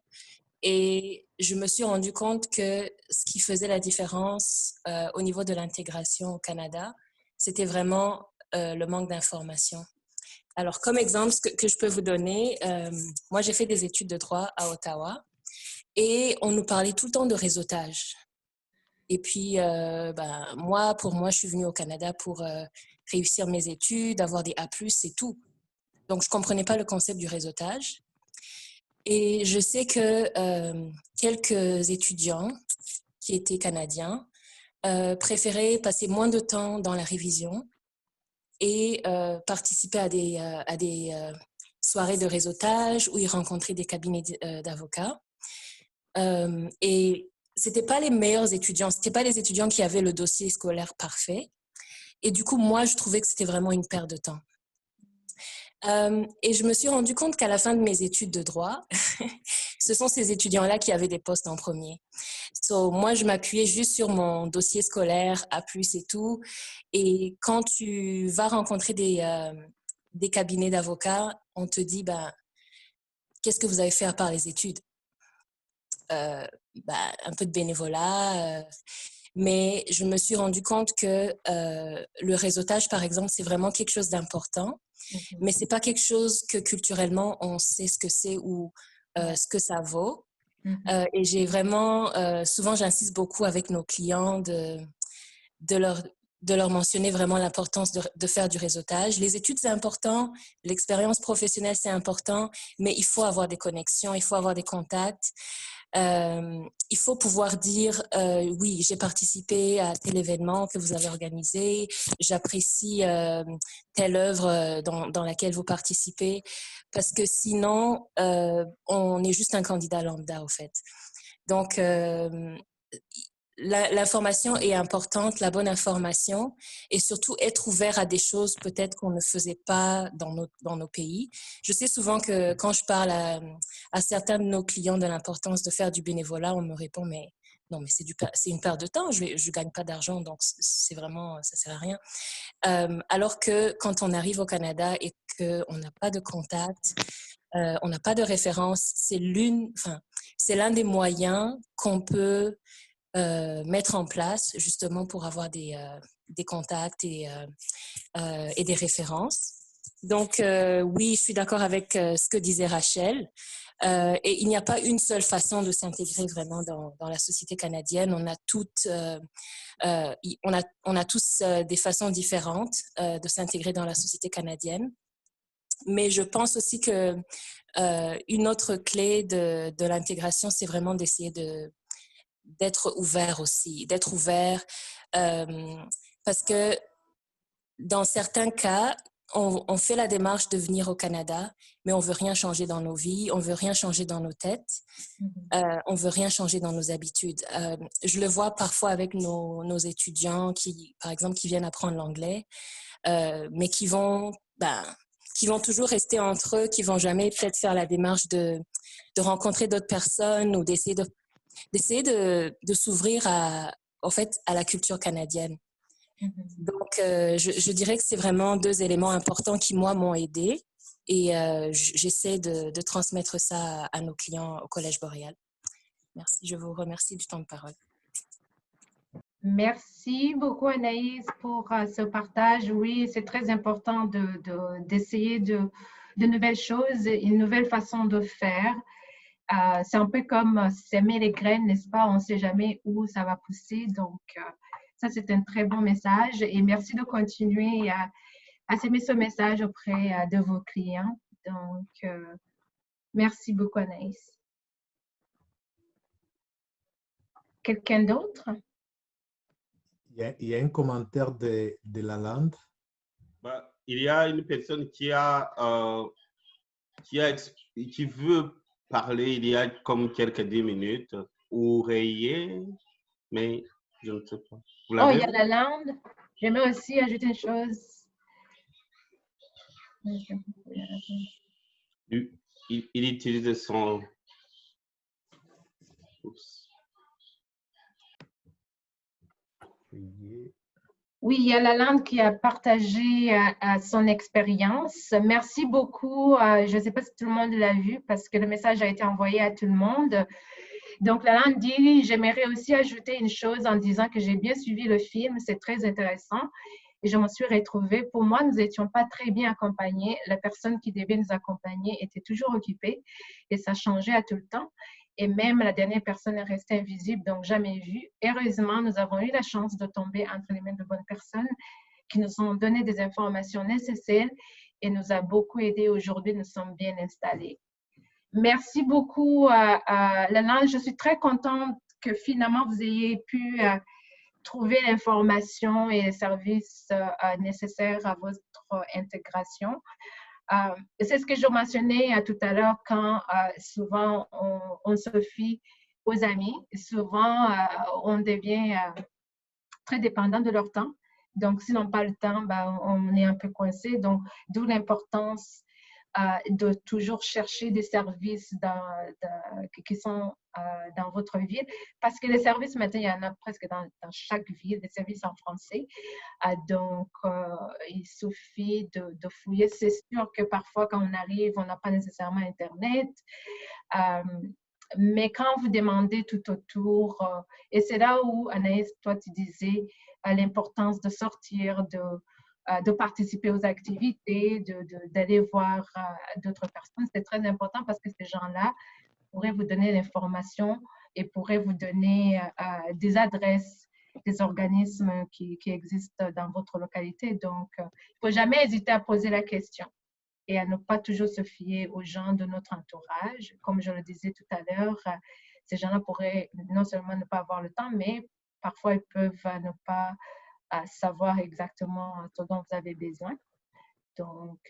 et je me suis rendu compte que ce qui faisait la différence au niveau de l'intégration au Canada, c'était vraiment le manque d'informations. Alors, comme exemple que je peux vous donner, moi, j'ai fait des études de droit à Ottawa et on nous parlait tout le temps de réseautage. Et puis, pour moi, je suis venue au Canada pour réussir mes études, avoir des A+, c'est tout. Donc, je ne comprenais pas le concept du réseautage. Et je sais que quelques étudiants qui étaient canadiens préféraient passer moins de temps dans la révision et participer à des soirées de réseautage où ils rencontraient des cabinets d'avocats. Et ce n'étaient pas les meilleurs étudiants, ce n'étaient pas les étudiants qui avaient le dossier scolaire parfait. Et du coup, moi, je trouvais que c'était vraiment une perte de temps. Et je me suis rendu compte qu'à la fin de mes études de droit, ce sont ces étudiants-là qui avaient des postes en premier. Moi, je m'appuyais juste sur mon dossier scolaire, A+, et tout. Et quand tu vas rencontrer des cabinets d'avocats, on te dit, qu'est-ce que vous avez fait à part les études? Un peu de bénévolat. Mais je me suis rendu compte que le réseautage, par exemple, c'est vraiment quelque chose d'important. Mais ce n'est pas quelque chose que culturellement, on sait ce que c'est ou ce que ça vaut. Et j'ai vraiment, souvent, j'insiste beaucoup avec nos clients de leur mentionner vraiment l'importance de faire du réseautage. Les études, c'est important, l'expérience professionnelle, c'est important, mais il faut avoir des connexions, il faut avoir des contacts. Il faut pouvoir dire oui, j'ai participé à tel événement que vous avez organisé, j'apprécie telle œuvre dans laquelle vous participez, parce que sinon, on est juste un candidat lambda, au fait. Donc, l'information est importante, la bonne information, et surtout être ouvert à des choses peut-être qu'on ne faisait pas dans nos pays. Je sais souvent que quand je parle à certains de nos clients de l'importance de faire du bénévolat, on me répond, mais non, mais c'est une perte de temps, je gagne pas d'argent, donc c'est vraiment, ça sert à rien. Alors que quand on arrive au Canada et qu'on n'a pas de contact, on n'a pas de référence, c'est l'un des moyens qu'on peut mettre en place justement pour avoir des contacts et des références. Donc, oui, je suis d'accord avec ce que disait Rachel. Et il n'y a pas une seule façon de s'intégrer vraiment dans la société canadienne. On a tous des façons différentes de s'intégrer dans la société canadienne. Mais je pense aussi que une autre clé de l'intégration, c'est vraiment d'essayer d'être ouvert aussi, d'être ouvert parce que dans certains cas, on fait la démarche de venir au Canada, mais on veut rien changer dans nos vies, on veut rien changer dans nos têtes, on veut rien changer dans nos habitudes. Je le vois parfois avec nos étudiants par exemple, qui viennent apprendre l'anglais, mais qui vont toujours rester entre eux, qui vont jamais peut-être faire la démarche de rencontrer d'autres personnes ou d'essayer de s'ouvrir à la culture canadienne. Donc, je dirais que c'est vraiment deux éléments importants qui, moi, m'ont aidée et j'essaie de transmettre ça à nos clients au Collège Boréal. Merci, je vous remercie du temps de parole. Merci beaucoup, Anaïs, pour ce partage. Oui, c'est très important d'essayer de nouvelles choses, une nouvelle façon de faire. C'est un peu comme s'aimer les graines, n'est-ce pas? On ne sait jamais où ça va pousser. Donc, ça, c'est un très bon message. Et merci de continuer à s'aimer ce message auprès de vos clients. Donc, merci beaucoup, Anaïs. Quelqu'un d'autre? Il y a un commentaire de Lalande. Il y a une personne qui veut parler il y a comme quelques 10 minutes, ou rayer, mais je ne sais pas. Oh, il y a Lalande. J'aimerais aussi ajouter une chose. Il utilise son... Oups. Oui, il y a Lalande qui a partagé son expérience. Merci beaucoup. Je ne sais pas si tout le monde l'a vu parce que le message a été envoyé à tout le monde. Donc, Lalande dit, j'aimerais aussi ajouter une chose en disant que j'ai bien suivi le film. C'est très intéressant et je m'en suis retrouvée. Pour moi, nous n'étions pas très bien accompagnés. La personne qui devait nous accompagner était toujours occupée et ça changeait à tout le temps. Et même la dernière personne est restée invisible, donc jamais vue. Heureusement, nous avons eu la chance de tomber entre les mains de bonnes personnes qui nous ont donné des informations nécessaires et nous a beaucoup aidé. Aujourd'hui, nous sommes bien installés. Merci beaucoup, Lalande. Je suis très contente que finalement, vous ayez pu trouver l'information et les services nécessaires à votre intégration. C'est ce que je mentionnais tout à l'heure quand souvent on se fie aux amis. Souvent, on devient très dépendant de leur temps. Donc, s'ils n'ont pas le temps, on est un peu coincé. Donc, d'où l'importance de toujours chercher des services qui sont dans votre ville. Parce que les services, maintenant, il y en a presque dans chaque ville, des services en français. Donc, il suffit de fouiller. C'est sûr que parfois, quand on arrive, on n'a pas nécessairement Internet. Mais quand vous demandez tout autour, et c'est là où, Anaïs, toi, tu disais l'importance de sortir, de participer aux activités, d'aller voir d'autres personnes. C'est très important parce que ces gens-là pourraient vous donner l'information et pourraient vous donner des adresses des organismes qui existent dans votre localité. Donc, il ne faut jamais hésiter à poser la question et à ne pas toujours se fier aux gens de notre entourage. Comme je le disais tout à l'heure, ces gens-là pourraient non seulement ne pas avoir le temps, mais parfois ils peuvent ne pas savoir exactement ce dont vous avez besoin. Donc,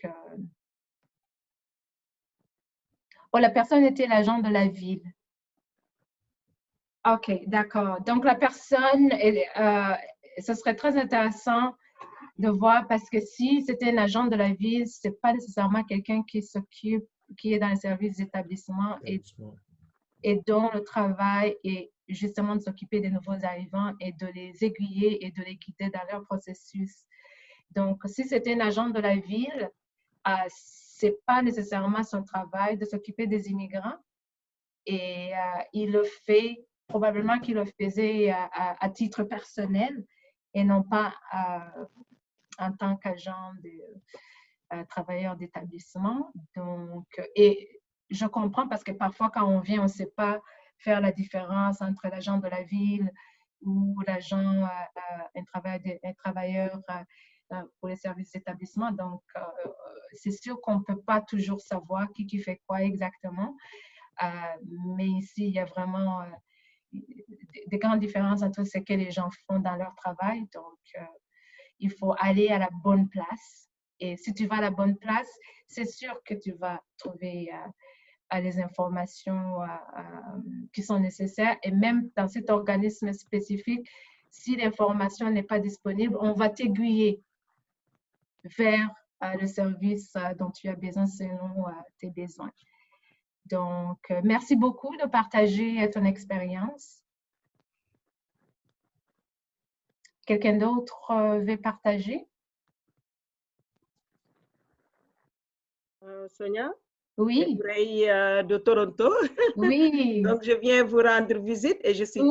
la personne était l'agent de la ville. OK, d'accord. Donc, la personne, ce serait très intéressant de voir parce que si c'était un agent de la ville, ce n'est pas nécessairement quelqu'un qui s'occupe, qui est dans les services d'établissement et dont le travail est justement de s'occuper des nouveaux arrivants et de les aiguiller et de les guider dans leur processus. Donc, si c'était un agent de la ville, ce n'est pas nécessairement son travail de s'occuper des immigrants et il le fait, probablement qu'il le faisait à titre personnel et non pas en tant qu'agent de travailleur d'établissement. Donc, et je comprends parce que parfois, quand on vient, on ne sait pas faire la différence entre l'agent de la ville ou l'agent, un travailleur pour les services d'établissement. Donc, c'est sûr qu'on ne peut pas toujours savoir qui fait quoi exactement. Mais ici, il y a vraiment des grandes différences entre ce que les gens font dans leur travail. Donc, il faut aller à la bonne place. Et si tu vas à la bonne place, c'est sûr que tu vas trouver les informations qui sont nécessaires. Et même dans cet organisme spécifique, si l'information n'est pas disponible, on va t'aiguiller vers le service dont tu as besoin selon tes besoins. Donc, merci beaucoup de partager ton expérience. Quelqu'un d'autre veut partager? Sonia? Oui. De Toronto. Oui. Donc, je viens vous rendre visite et je suis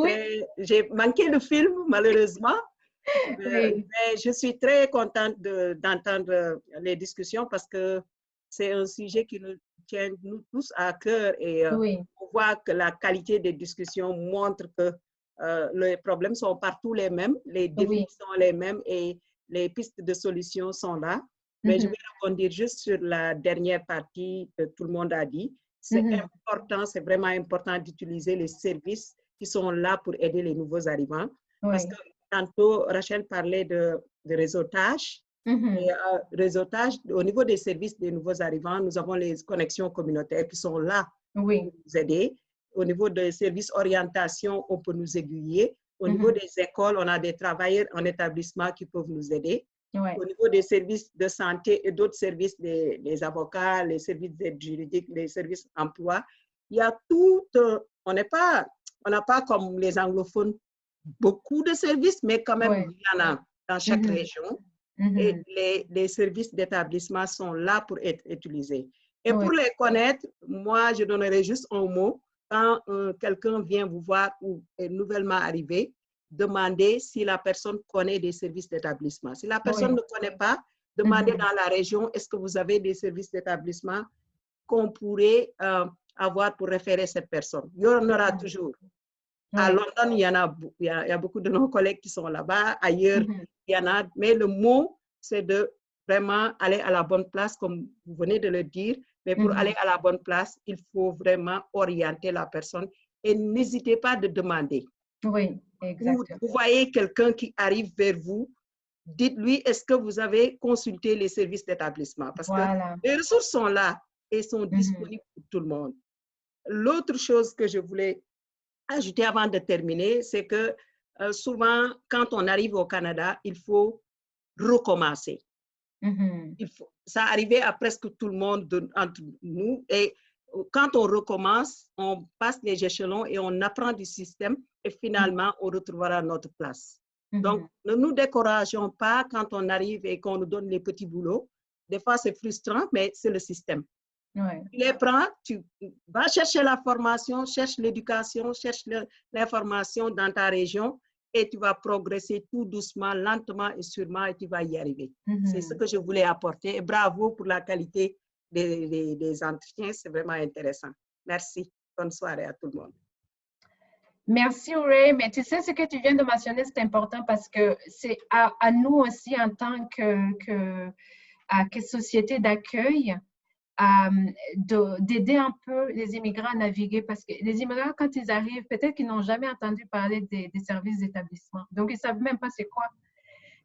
j'ai manqué le film, malheureusement. Mais je suis très contente d'entendre les discussions parce que c'est un sujet qui nous tient nous tous à cœur et on voit que la qualité des discussions montre que les problèmes sont partout les mêmes, les défis sont les mêmes et les pistes de solutions sont là. Mais je vais rebondir juste sur la dernière partie que tout le monde a dit. C'est important, c'est vraiment important d'utiliser les services qui sont là pour aider les nouveaux arrivants. Parce que tantôt, Rachel parlait de réseautage. Et, réseautage, au niveau des services des nouveaux arrivants, nous avons les connexions communautaires qui sont là pour nous aider. Au niveau des services orientation, on peut nous aiguiller. Au niveau des écoles, on a des travailleurs en établissement qui peuvent nous aider. Au niveau des services de santé et d'autres services, des avocats, les services d'aide juridique, les services emploi, il y a tout, on n'a pas comme les anglophones beaucoup de services, mais quand même, il y en a dans chaque région. Et les services d'établissement sont là pour être utilisés. Et pour les connaître, moi, je donnerai juste un mot. Quand quelqu'un vient vous voir ou est nouvellement arrivé, demandez si la personne connaît des services d'établissement. Si la personne ne connaît pas, demandez dans la région, est-ce que vous avez des services d'établissement qu'on pourrait avoir pour référer cette personne? Il y en aura toujours. À London, il y a beaucoup de nos collègues qui sont là-bas. Ailleurs, il y en a. Mais le mot, c'est de vraiment aller à la bonne place, comme vous venez de le dire. Mais pour aller à la bonne place, il faut vraiment orienter la personne. Et n'hésitez pas de demander. Oui, exactement. Vous voyez quelqu'un qui arrive vers vous, dites-lui, est-ce que vous avez consulté les services d'établissement? Parce que les ressources sont là et sont disponibles pour tout le monde. L'autre chose que je voulais ajouter avant de terminer, c'est que souvent, quand on arrive au Canada, il faut recommencer. Ça arrivait à presque tout le monde entre nous. Et quand on recommence, on passe les échelons et on apprend du système et finalement, on retrouvera notre place. Donc, ne nous décourageons pas quand on arrive et qu'on nous donne les petits boulots. Des fois, c'est frustrant, mais c'est le système. Tu les prends, tu vas chercher la formation, cherche l'éducation, cherche l'information dans ta région et tu vas progresser tout doucement, lentement et sûrement et tu vas y arriver. C'est ce que je voulais apporter. Et bravo pour la qualité des entretiens, c'est vraiment intéressant. Merci. Bonne soirée à tout le monde. Merci, Ray. Mais tu sais, ce que tu viens de mentionner, c'est important parce que c'est à nous aussi, en tant que société d'accueil, d'aider un peu les immigrants à naviguer. Parce que les immigrants, quand ils arrivent, peut-être qu'ils n'ont jamais entendu parler des services d'établissement. Donc, ils ne savent même pas c'est quoi.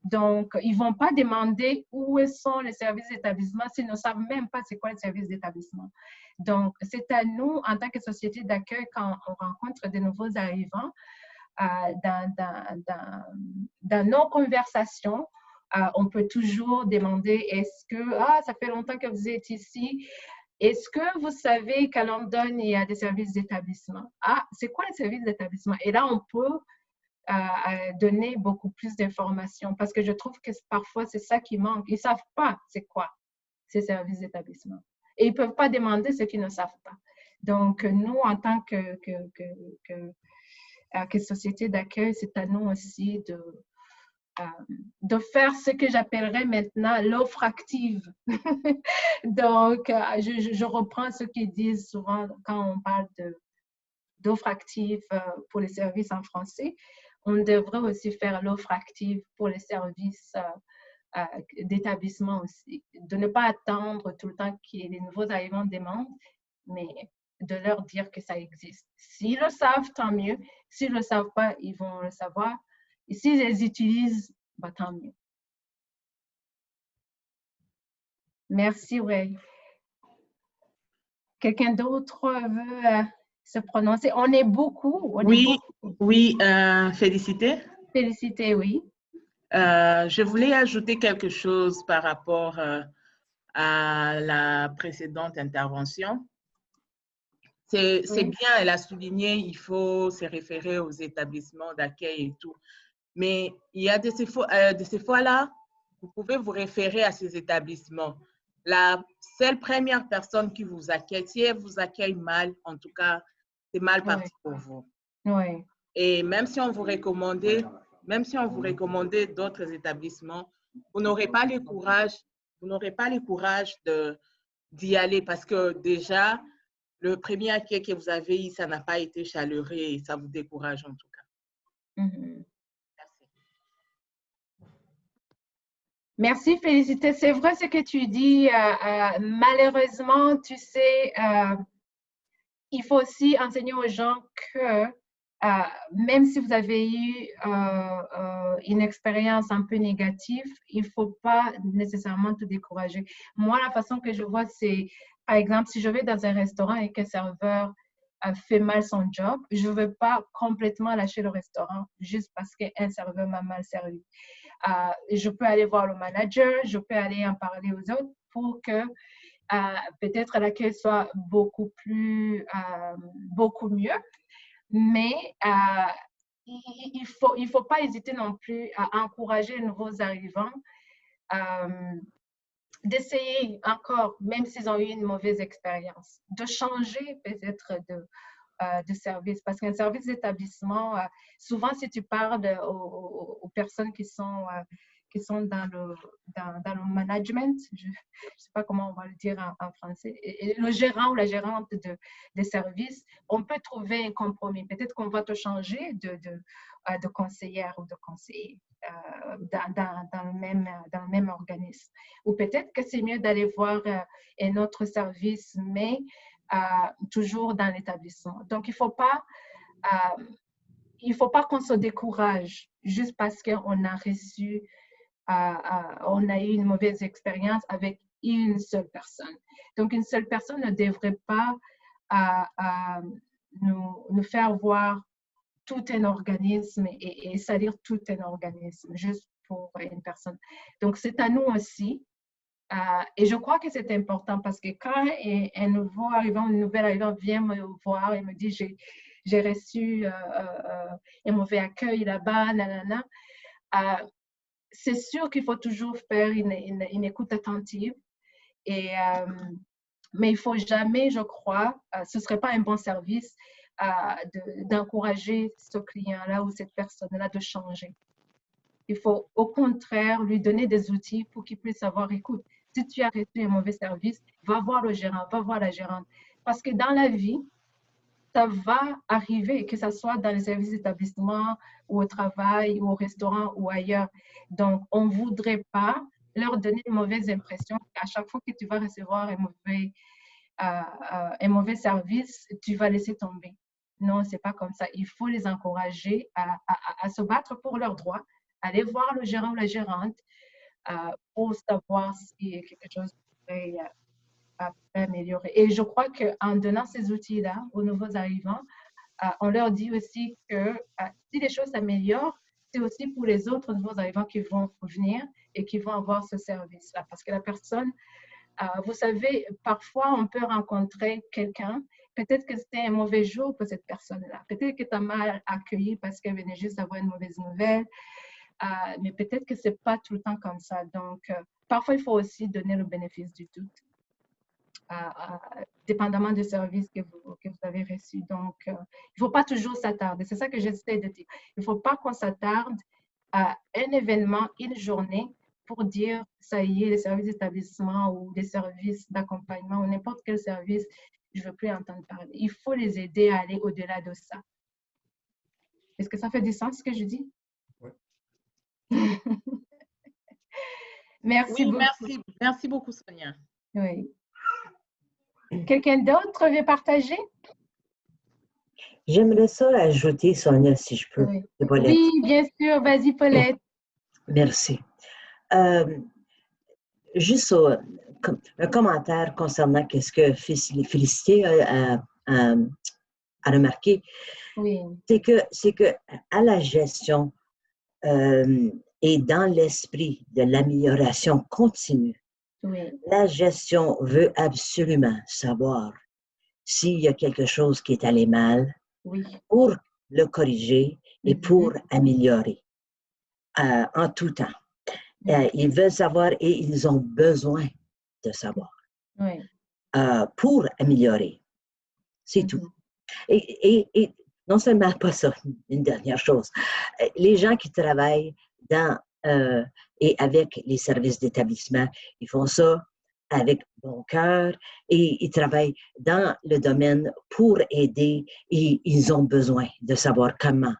Donc, ils ne vont pas demander où sont les services d'établissement s'ils ne savent même pas c'est quoi les services d'établissement. Donc, c'est à nous, en tant que société d'accueil, quand on rencontre de nouveaux arrivants, dans nos conversations, on peut toujours demander, est-ce que, ça fait longtemps que vous êtes ici, est-ce que vous savez qu'à London, il y a des services d'établissement? C'est quoi les services d'établissement? Et là, on peut donner beaucoup plus d'informations parce que je trouve que parfois, c'est ça qui manque. Ils ne savent pas c'est quoi ces services d'établissement. Et ils ne peuvent pas demander ce qu'ils ne savent pas. Donc, nous, en tant que société d'accueil, c'est à nous aussi de faire ce que j'appellerais maintenant l'offre active. Donc, je reprends ce qu'ils disent souvent quand on parle d'offre active pour les services en français. On devrait aussi faire l'offre active pour les services d'établissement aussi. De ne pas attendre tout le temps que les nouveaux arrivants demandent, mais de leur dire que ça existe. S'ils le savent, tant mieux. S'ils ne le savent pas, ils vont le savoir. Et s'ils les utilisent, tant mieux. Merci, Ray. Quelqu'un d'autre veut se prononcer? On est beaucoup. Oui, Félicité. Félicité, oui. Je voulais ajouter quelque chose par rapport à la précédente intervention. C'est bien, elle a souligné, il faut se référer aux établissements d'accueil et tout. Mais il y a de ces fois-là, vous pouvez vous référer à ces établissements. La seule première personne qui vous accueille, si elle vous accueille mal, en tout cas, c'est mal parti pour vous. Oui. Et même si on vous recommandait d'autres établissements, vous n'aurez pas le courage d'y aller parce que déjà, le premier accueil que vous avez eu, ça n'a pas été chaleureux et ça vous décourage en tout cas. Merci, Félicité. C'est vrai ce que tu dis. Malheureusement, tu sais, il faut aussi enseigner aux gens que même si vous avez eu une expérience un peu négative, il ne faut pas nécessairement te décourager. Moi, la façon que je vois, c'est, par exemple, si je vais dans un restaurant et qu'un serveur fait mal son job, je ne veux pas complètement lâcher le restaurant juste parce qu'un serveur m'a mal servi. Je peux aller voir le manager, je peux aller en parler aux autres pour que peut-être l'accueil soit beaucoup mieux. Mais il faut pas hésiter non plus à encourager les nouveaux arrivants d'essayer encore, même s'ils ont eu une mauvaise expérience, de changer peut-être de service. Parce qu'un service d'établissement, souvent, si tu parles aux personnes qui sont dans le management, je ne sais pas comment on va le dire en français, et le gérant ou la gérante des services, on peut trouver un compromis. Peut-être qu'on va te changer de conseillère ou de conseiller dans le même organisme. Ou peut-être que c'est mieux d'aller voir un autre service, mais toujours dans l'établissement. Donc, il ne faut pas qu'on se décourage juste parce qu'on a reçu, on a eu une mauvaise expérience avec une seule personne. Donc, une seule personne ne devrait pas nous faire voir tout un organisme et salir tout un organisme juste pour une personne. Donc, c'est à nous aussi. Et je crois que c'est important parce que quand un nouveau arrivant, une nouvelle arrivante vient me voir et me dit j'ai reçu un mauvais accueil là-bas, nanana, c'est sûr qu'il faut toujours faire une écoute attentive. Mais il ne faut jamais, je crois, ce ne serait pas un bon service d'encourager ce client-là ou cette personne-là de changer. Il faut au contraire lui donner des outils pour qu'il puisse savoir, écoute, si tu as reçu un mauvais service, va voir le gérant, va voir la gérante. Parce que dans la vie, ça va arriver, que ce soit dans les services d'établissement ou au travail ou au restaurant ou ailleurs. Donc, on ne voudrait pas leur donner une mauvaise impression. À chaque fois que tu vas recevoir un mauvais service, tu vas laisser tomber. Non, ce n'est pas comme ça. Il faut les encourager à se battre pour leurs droits, aller voir le gérant ou la gérante pour savoir s'il y a quelque chose qui peut améliorer. Et je crois qu'en donnant ces outils-là aux nouveaux arrivants, on leur dit aussi que si les choses s'améliorent, c'est aussi pour les autres nouveaux arrivants qui vont venir et qui vont avoir ce service-là. Parce que la personne, vous savez, parfois on peut rencontrer quelqu'un, peut-être que c'était un mauvais jour pour cette personne-là, peut-être que tu as mal accueilli parce qu'elle venait juste d'avoir une mauvaise nouvelle, mais peut-être que ce n'est pas tout le temps comme ça. Donc, parfois, il faut aussi donner le bénéfice du doute, dépendamment du service que vous avez reçu. Donc, il ne faut pas toujours s'attarder. C'est ça que j'essaie de dire. Il ne faut pas qu'on s'attarde à un événement, une journée, pour dire, ça y est, les services d'établissement ou des services d'accompagnement ou n'importe quel service, je ne veux plus entendre parler. Il faut les aider à aller au-delà de ça. Est-ce que ça fait du sens, ce que je dis? Oui. Merci beaucoup. Merci beaucoup, Sonia. Oui. Quelqu'un d'autre veut partager? J'aimerais ça ajouter, Sonia, si je peux. Oui, oui, bien sûr. Vas-y, Paulette. Merci. Juste un commentaire concernant ce que Félicité a remarqué. Oui. C'est que à la gestion et dans l'esprit de l'amélioration continue, oui. La gestion veut absolument savoir s'il y a quelque chose qui est allé mal oui. pour le corriger et pour améliorer en tout temps. Ils veulent savoir et ils ont besoin de savoir pour améliorer. C'est tout. Et non seulement pas ça, une dernière chose. Les gens qui travaillent dans et avec les services d'établissement, ils font ça avec bon cœur et ils travaillent dans le domaine pour aider et ils ont besoin de savoir comment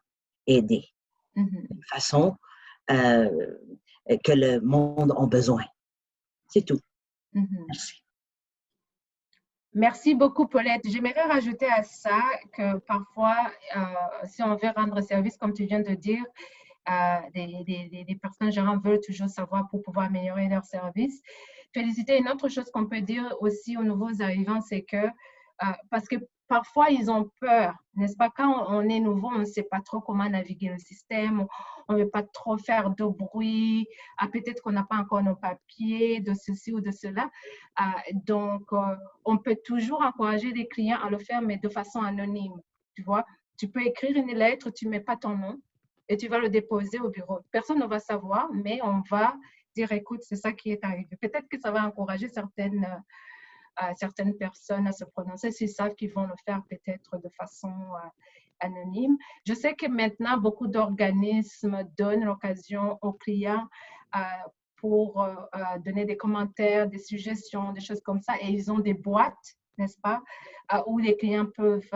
aider de façon que le monde a besoin. C'est tout. Merci. Merci beaucoup, Paulette. J'aimerais rajouter à ça que parfois, si on veut rendre service, comme tu viens de dire, les personnes gérantes veulent toujours savoir pour pouvoir améliorer leur service. Féliciter, une autre chose qu'on peut dire aussi aux nouveaux arrivants, c'est que, parce que parfois ils ont peur, n'est-ce pas? Quand on est nouveau, on ne sait pas trop comment naviguer le système, on ne veut pas trop faire de bruit, peut-être qu'on n'a pas encore nos papiers, de ceci ou de cela. Donc, on peut toujours encourager les clients à le faire, mais de façon anonyme, tu vois? Tu peux écrire une lettre, tu ne mets pas ton nom, et tu vas le déposer au bureau. Personne ne va savoir, mais on va dire, écoute, c'est ça qui est arrivé. Peut-être que ça va encourager certaines personnes à se prononcer s'ils savent qu'ils vont le faire peut-être de façon anonyme. Je sais que maintenant, beaucoup d'organismes donnent l'occasion aux clients pour donner des commentaires, des suggestions, des choses comme ça, et ils ont des boîtes, n'est-ce pas, où les clients peuvent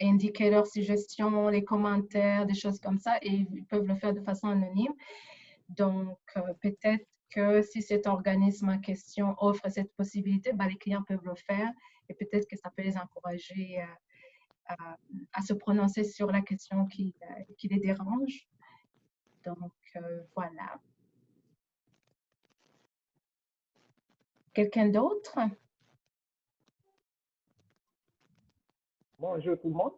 indiquer leurs suggestions, les commentaires, des choses comme ça, et ils peuvent le faire de façon anonyme. Donc, peut-être que si cet organisme en question offre cette possibilité, les clients peuvent le faire et peut-être que ça peut les encourager à se prononcer sur la question qui les dérange. Donc, voilà. Quelqu'un d'autre? Bonjour tout le monde.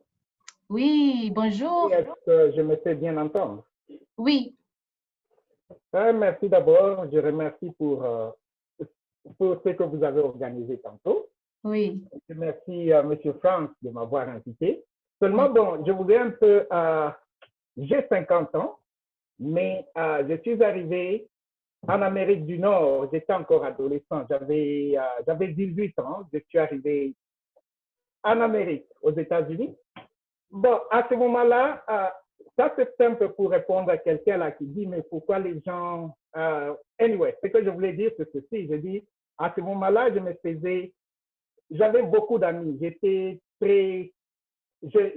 Oui, bonjour. Est-ce que je me fais bien entendre? Oui. Merci d'abord. Je remercie pour ce que vous avez organisé tantôt. Oui. Je remercie M. Franck de m'avoir invité. Seulement, bon, je voudrais un peu... j'ai 50 ans, mais je suis arrivé en Amérique du Nord. J'étais encore adolescent. J'avais 18 ans. Je suis arrivé en Amérique, aux États-Unis. Bon, à ce moment-là, ça c'est simple pour répondre à quelqu'un là qui dit, mais pourquoi les gens... Anyway, ce que je voulais dire, c'est ceci. Je dis, à ce moment-là, j'avais beaucoup d'amis. J'étais très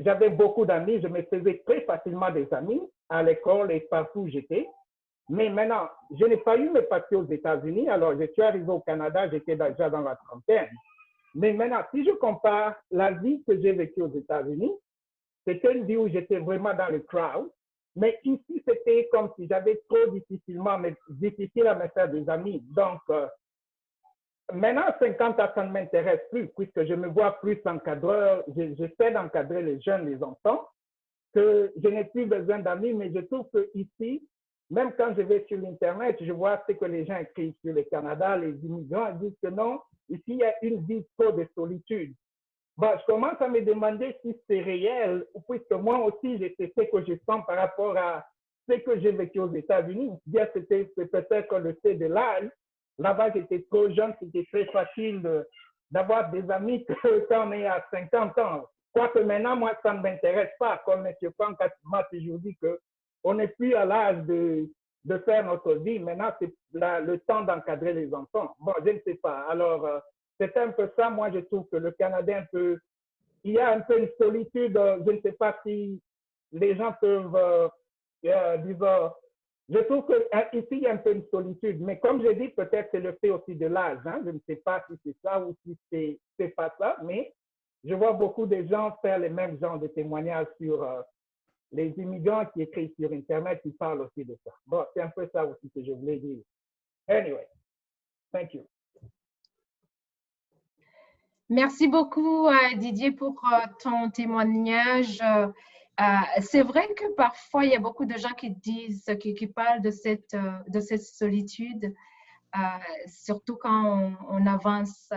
j'avais beaucoup d'amis, je me faisais très facilement des amis à l'école et partout où j'étais. Mais maintenant, je n'ai pas eu mes papiers aux États-Unis, alors je suis arrivé au Canada, j'étais déjà dans la trentaine. Mais maintenant, si je compare la vie que j'ai vécue aux États-Unis, c'était une vie où j'étais vraiment dans le crowd. Mais ici, c'était comme si j'avais trop difficile à me faire des amis. Donc, maintenant, 50 ans, ça ne m'intéresse plus, puisque je me vois plus encadreur. J'essaie d'encadrer les jeunes, les enfants, que je n'ai plus besoin d'amis, mais je trouve que ici, même quand je vais sur l'Internet, je vois ce que les gens écrivent sur le Canada, les immigrants, ils disent que non, ici, il y a une vie trop de solitude. Bon, je commence à me demander si c'est réel, puisque moi aussi, je sais ce que je sens par rapport à ce que j'ai vécu aux États-Unis. Bien, c'est peut-être le fait de l'âge. Là-bas, j'étais trop jeune, c'était très facile d'avoir des amis quand on est à 50 ans. Quoique maintenant, moi, ça ne m'intéresse pas. Comme M. Franck m'a toujours dit qu'on n'est plus à l'âge de faire notre vie. Maintenant, c'est le temps d'encadrer les enfants. Bon, je ne sais pas. Alors, c'est un peu ça. Moi, je trouve que le Canada, il y a un peu une solitude. Je ne sais pas si les gens peuvent, disons, je trouve qu'ici, il y a un peu une solitude. Mais comme je dis, peut-être c'est le fait aussi de l'âge. Hein? Je ne sais pas si c'est ça ou si c'est pas ça. Mais je vois beaucoup de gens faire les mêmes genres de témoignages sur les immigrants qui écrivent sur Internet, qui parlent aussi de ça. Bon, c'est un peu ça aussi que je voulais dire. Anyway, thank you. Merci beaucoup, Didier, pour ton témoignage. C'est vrai que parfois, il y a beaucoup de gens qui disent, qui parlent de cette solitude, surtout quand on avance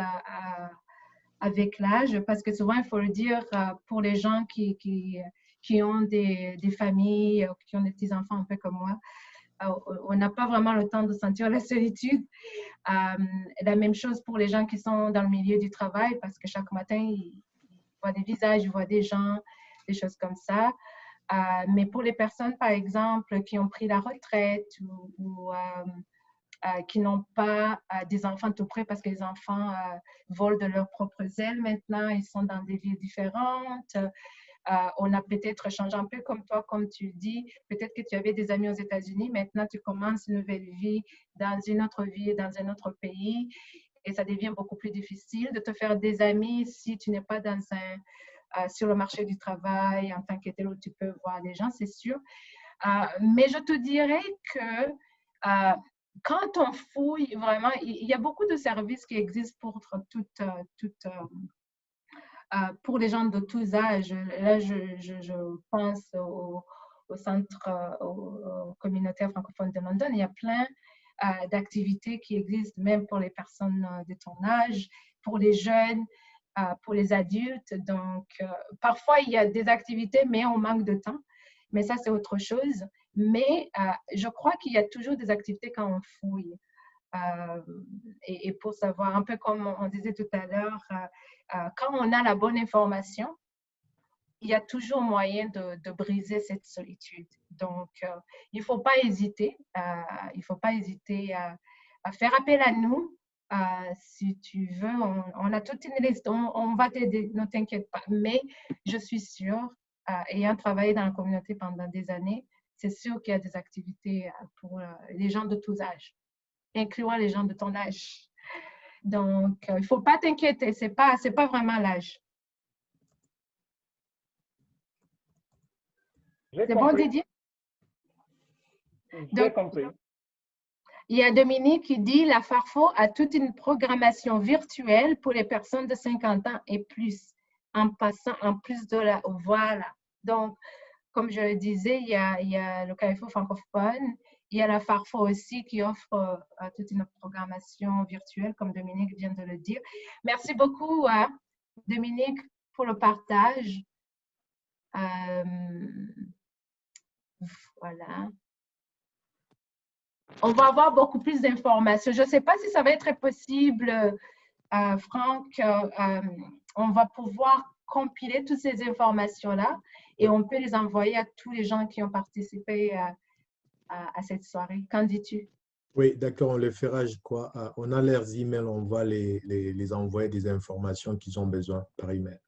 avec l'âge, parce que souvent, il faut le dire, pour les gens qui ont des familles, qui ont des petits-enfants un peu comme moi, on n'a pas vraiment le temps de sentir la solitude. La même chose pour les gens qui sont dans le milieu du travail, parce que chaque matin, ils voient des visages, ils voient des gens, des choses comme ça. Mais pour les personnes, par exemple, qui ont pris la retraite ou qui n'ont pas des enfants tout près parce que les enfants volent de leurs propres ailes maintenant, ils sont dans des villes différentes. On a peut-être changé un peu comme toi, comme tu dis. Peut-être que tu avais des amis aux États-Unis. Maintenant, tu commences une nouvelle vie dans une autre ville, dans un autre pays. Et ça devient beaucoup plus difficile de te faire des amis si tu n'es pas sur le marché du travail en tant que tel où tu peux voir des gens, c'est sûr. Mais je te dirais que quand on fouille, vraiment, il y a beaucoup de services qui existent pour les gens de tous âges. Là, je pense au centre communautaire francophone de London. Il y a plein d'activités qui existent, même pour les personnes de ton âge, pour les jeunes, pour les adultes. Donc, parfois, il y a des activités, mais on manque de temps. Mais ça, c'est autre chose. Mais je crois qu'il y a toujours des activités quand on fouille. Et pour savoir, un peu comme on disait tout à l'heure, quand on a la bonne information, il y a toujours moyen de briser cette solitude. Donc, il ne faut pas hésiter. Il ne faut pas hésiter à faire appel à nous. Si tu veux, on a toute une liste. On va t'aider, ne t'inquiète pas. Mais je suis sûre, ayant travaillé dans la communauté pendant des années, c'est sûr qu'il y a des activités pour les gens de tous âges, incluant les gens de ton âge. Donc, il ne faut pas t'inquiéter, ce n'est pas vraiment l'âge. C'est bon, Didier? J'ai compris. Il y a Dominique qui dit « La Farfo a toute une programmation virtuelle pour les personnes de 50 ans et plus, en plus de la… » Voilà. Donc, comme je le disais, il y a le Carrefour francophone, il y a la Farfo aussi qui offre toute une programmation virtuelle, comme Dominique vient de le dire. Merci beaucoup, Dominique, pour le partage. Voilà. On va avoir beaucoup plus d'informations. Je ne sais pas si ça va être possible, Franck. On va pouvoir compiler toutes ces informations-là et on peut les envoyer à tous les gens qui ont participé à cette soirée. Qu'en dis-tu? Oui, d'accord, on le fera, je crois. On a leurs emails, on va les envoyer des informations qu'ils ont besoin par email.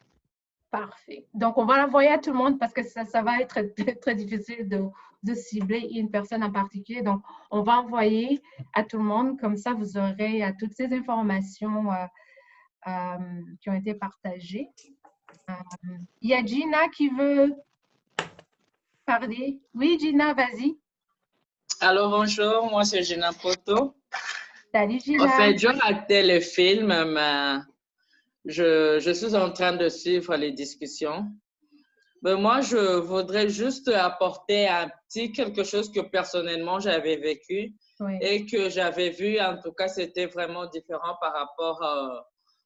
Parfait. Donc, on va l'envoyer à tout le monde parce que ça va être très difficile de cibler une personne en particulier. Donc, on va envoyer à tout le monde. Comme ça, vous aurez toutes ces informations qui ont été partagées. Il y a Gina qui veut parler. Oui, Gina, vas-y. Alors, bonjour, moi c'est Gina Poto. Salut, Gina. En fait, j'ai raté le film, mais je suis en train de suivre les discussions. Mais moi, je voudrais juste apporter un petit quelque chose que personnellement j'avais vécu et que j'avais vu. En tout cas, c'était vraiment différent par rapport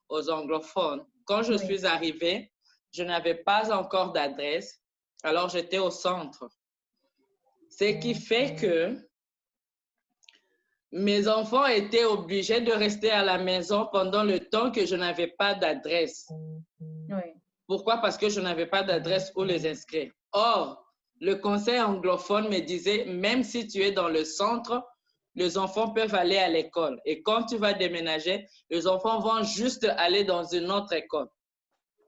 aux anglophones. Quand je suis arrivée, je n'avais pas encore d'adresse, alors j'étais au centre. Ce qui fait que mes enfants étaient obligés de rester à la maison pendant le temps que je n'avais pas d'adresse. Pourquoi? Parce que je n'avais pas d'adresse où les inscrire. Or, le conseil anglophone me disait, même si tu es dans le centre, les enfants peuvent aller à l'école. Et quand tu vas déménager, les enfants vont juste aller dans une autre école.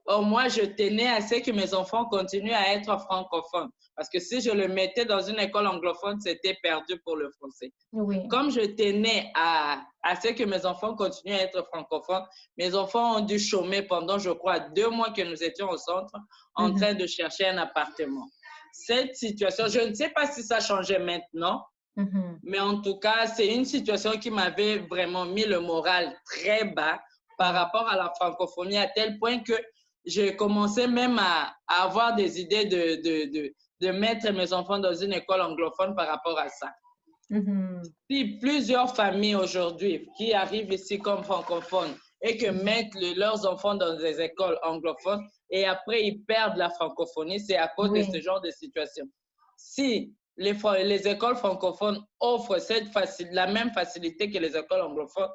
Or, moi, je tenais à ce que mes enfants continuent à être francophones. Parce que si je le mettais dans une école anglophone, c'était perdu pour le français. Comme je tenais à ce que mes enfants continuent à être francophones, mes enfants ont dû chômer pendant, je crois, 2 mois que nous étions au centre en train de chercher un appartement. Cette situation, je ne sais pas si ça a changé maintenant, mais en tout cas, c'est une situation qui m'avait vraiment mis le moral très bas par rapport à la francophonie, à tel point que j'ai commencé même à avoir des idées de mettre mes enfants dans une école anglophone par rapport à ça. Si plusieurs familles aujourd'hui qui arrivent ici comme francophones et que mettent leurs enfants dans des écoles anglophones et après ils perdent la francophonie, c'est à cause de ce genre de situation. Si les écoles francophones offrent la même facilité que les écoles anglophones,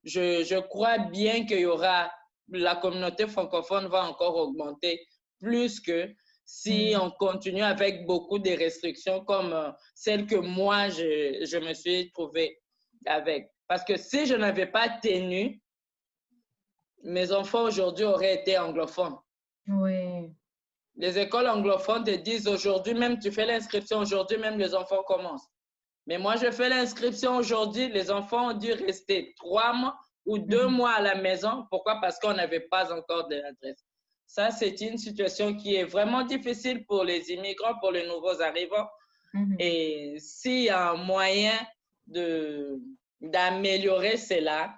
je crois bien qu'il y aura, la communauté francophone va encore augmenter plus que si on continue avec beaucoup de restrictions comme celles que moi, je me suis trouvée avec. Parce que si je n'avais pas tenu, mes enfants aujourd'hui auraient été anglophones. Les écoles anglophones te disent aujourd'hui même, tu fais l'inscription aujourd'hui même, les enfants commencent. Mais moi, je fais l'inscription aujourd'hui, les enfants ont dû rester 3 mois ou 2 mois à la maison. Pourquoi? Parce qu'on n'avait pas encore d'adresse. Ça, c'est une situation qui est vraiment difficile pour les immigrants, pour les nouveaux arrivants. Et s'il y a un moyen d'améliorer cela,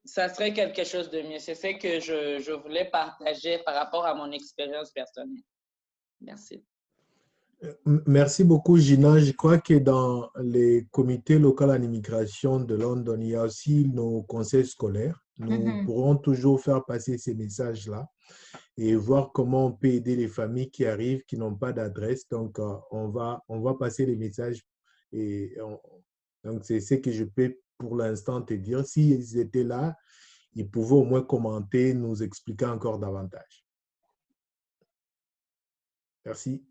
ça serait quelque chose de mieux. C'est ce que je voulais partager par rapport à mon expérience personnelle. Merci. Merci beaucoup, Gina. Je crois que dans les comités locaux en immigration de London, il y a aussi nos conseils scolaires. Nous pourrons toujours faire passer ces messages-là et voir comment on peut aider les familles qui arrivent, qui n'ont pas d'adresse. Donc, on va passer les messages. Donc, c'est ce que je peux pour l'instant te dire. S'ils étaient là, ils pouvaient au moins commenter, nous expliquer encore davantage. Merci.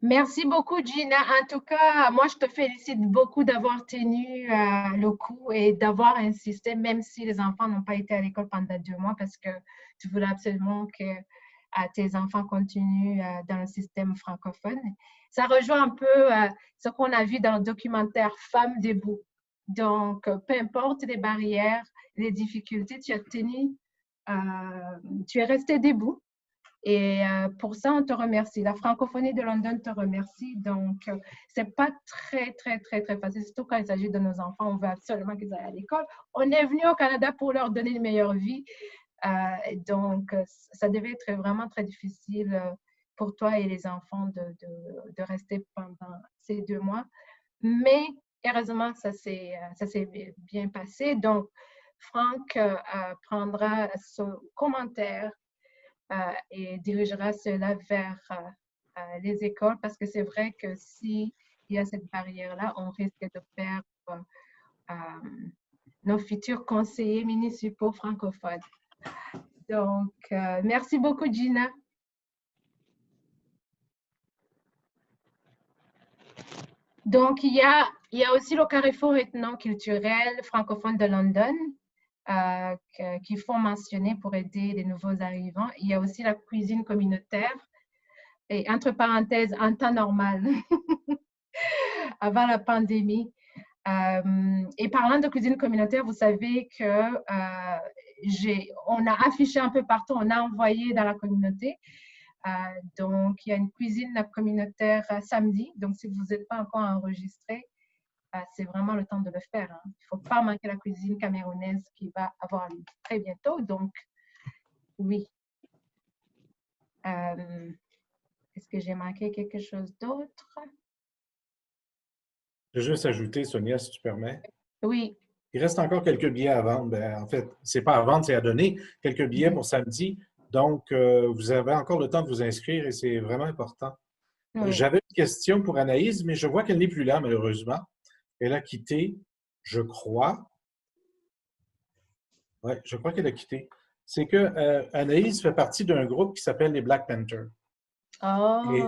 Merci beaucoup, Gina. En tout cas, moi, je te félicite beaucoup d'avoir tenu le coup et d'avoir insisté, même si les enfants n'ont pas été à l'école pendant 2 mois, parce que tu voulais absolument que tes enfants continuent dans le système francophone. Ça rejoint un peu ce qu'on a vu dans le documentaire « Femmes debout ». Donc, peu importe les barrières, les difficultés, tu as tenu, tu es resté debout. Et pour ça, on te remercie. La francophonie de London te remercie. Donc, ce n'est pas très facile, surtout quand il s'agit de nos enfants. On veut absolument qu'ils aillent à l'école. On est venu au Canada pour leur donner une meilleure vie. Donc, ça devait être vraiment très difficile pour toi et les enfants de rester pendant ces 2 mois. Mais heureusement, ça s'est bien passé. Donc, Franck prendra ce commentaire et dirigera cela vers les écoles, parce que c'est vrai que s'il y a cette barrière-là, on risque de perdre nos futurs conseillers municipaux francophones. Donc, merci beaucoup, Gina. Donc, il y a aussi le Carrefour ethno-culturel francophone de London. qu'il faut mentionner pour aider les nouveaux arrivants. Il y a aussi la cuisine communautaire, et entre parenthèses, en temps normal, avant la pandémie. Et parlant de cuisine communautaire, vous savez que on a affiché un peu partout, on a envoyé dans la communauté. Donc, il y a une cuisine communautaire samedi. Donc, si vous n'êtes pas encore enregistré, c'est vraiment le temps de le faire. Hein. Il ne faut pas manquer la cuisine camerounaise qui va avoir lieu très bientôt. Donc, oui. Est-ce que j'ai manqué quelque chose d'autre? Je vais juste ajouter, Sonia, si tu permets. Oui. Il reste encore quelques billets à vendre. En fait, ce n'est pas à vendre, c'est à donner. Quelques billets pour samedi. Donc, vous avez encore le temps de vous inscrire et c'est vraiment important. Oui. J'avais une question pour Anaïs, mais je vois qu'elle n'est plus là, malheureusement. Elle a quitté, je crois. Oui, je crois qu'elle a quitté. C'est que Anaïs fait partie d'un groupe qui s'appelle les Black Panthers. Oh! Et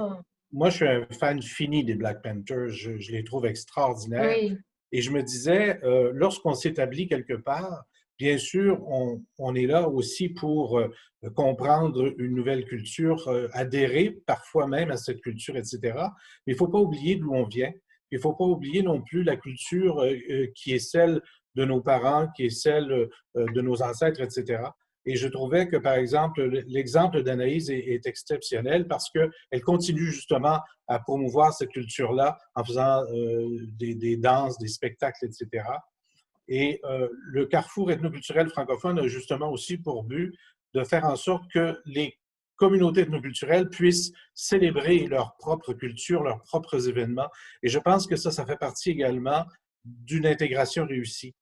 moi, je suis un fan fini des Black Panthers. Je les trouve extraordinaires. Oui. Et je me disais, lorsqu'on s'établit quelque part, bien sûr, on est là aussi pour comprendre une nouvelle culture, adhérer parfois même à cette culture, etc. Mais il ne faut pas oublier d'où on vient. Il ne faut pas oublier non plus la culture qui est celle de nos parents, qui est celle de nos ancêtres, etc. Et je trouvais que, par exemple, l'exemple d'Anaïs est exceptionnel parce qu'elle continue justement à promouvoir cette culture-là en faisant des danses, des spectacles, etc. Et le Carrefour ethnoculturel francophone a justement aussi pour but de faire en sorte que les communautés ethnoculturelles puissent célébrer leur propre culture, leurs propres événements. Et je pense que ça fait partie également d'une intégration réussie.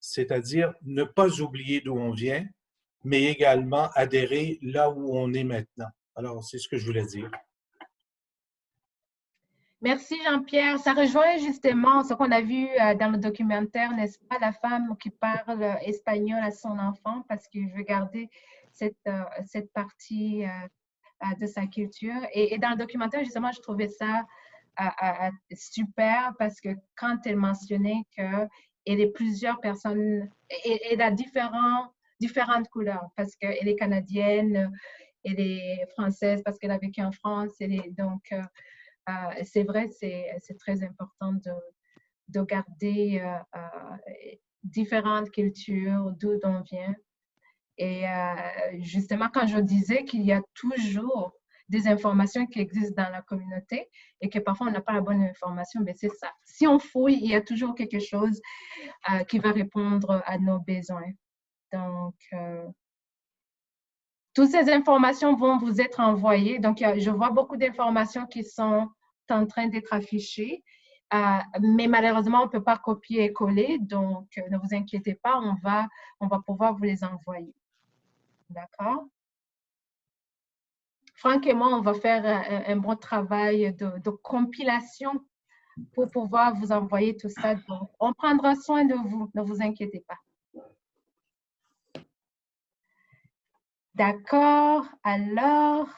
C'est-à-dire ne pas oublier d'où on vient, mais également adhérer là où on est maintenant. Alors, c'est ce que je voulais dire. Merci Jean-Pierre. Ça rejoint justement ce qu'on a vu dans le documentaire, n'est-ce pas, la femme qui parle espagnol à son enfant parce qu'il veut garder cette partie de sa culture. Et dans le documentaire, justement, je trouvais ça super parce que quand elle mentionnait qu'elle est plusieurs personnes, elle a différentes couleurs parce qu'elle est canadienne, elle est française parce qu'elle a vécu en France. Donc, c'est vrai, c'est très important de garder différentes cultures, d'où on vient. Et justement, quand je disais qu'il y a toujours des informations qui existent dans la communauté et que parfois on n'a pas la bonne information, mais c'est ça. Si on fouille, il y a toujours quelque chose qui va répondre à nos besoins. Donc, toutes ces informations vont vous être envoyées. Donc, je vois beaucoup d'informations qui sont en train d'être affichées, mais malheureusement, on ne peut pas copier et coller. Donc, ne vous inquiétez pas, on va pouvoir vous les envoyer. D'accord? Franck et moi, on va faire un bon travail de compilation pour pouvoir vous envoyer tout ça. Donc, on prendra soin de vous, ne vous inquiétez pas. D'accord, alors,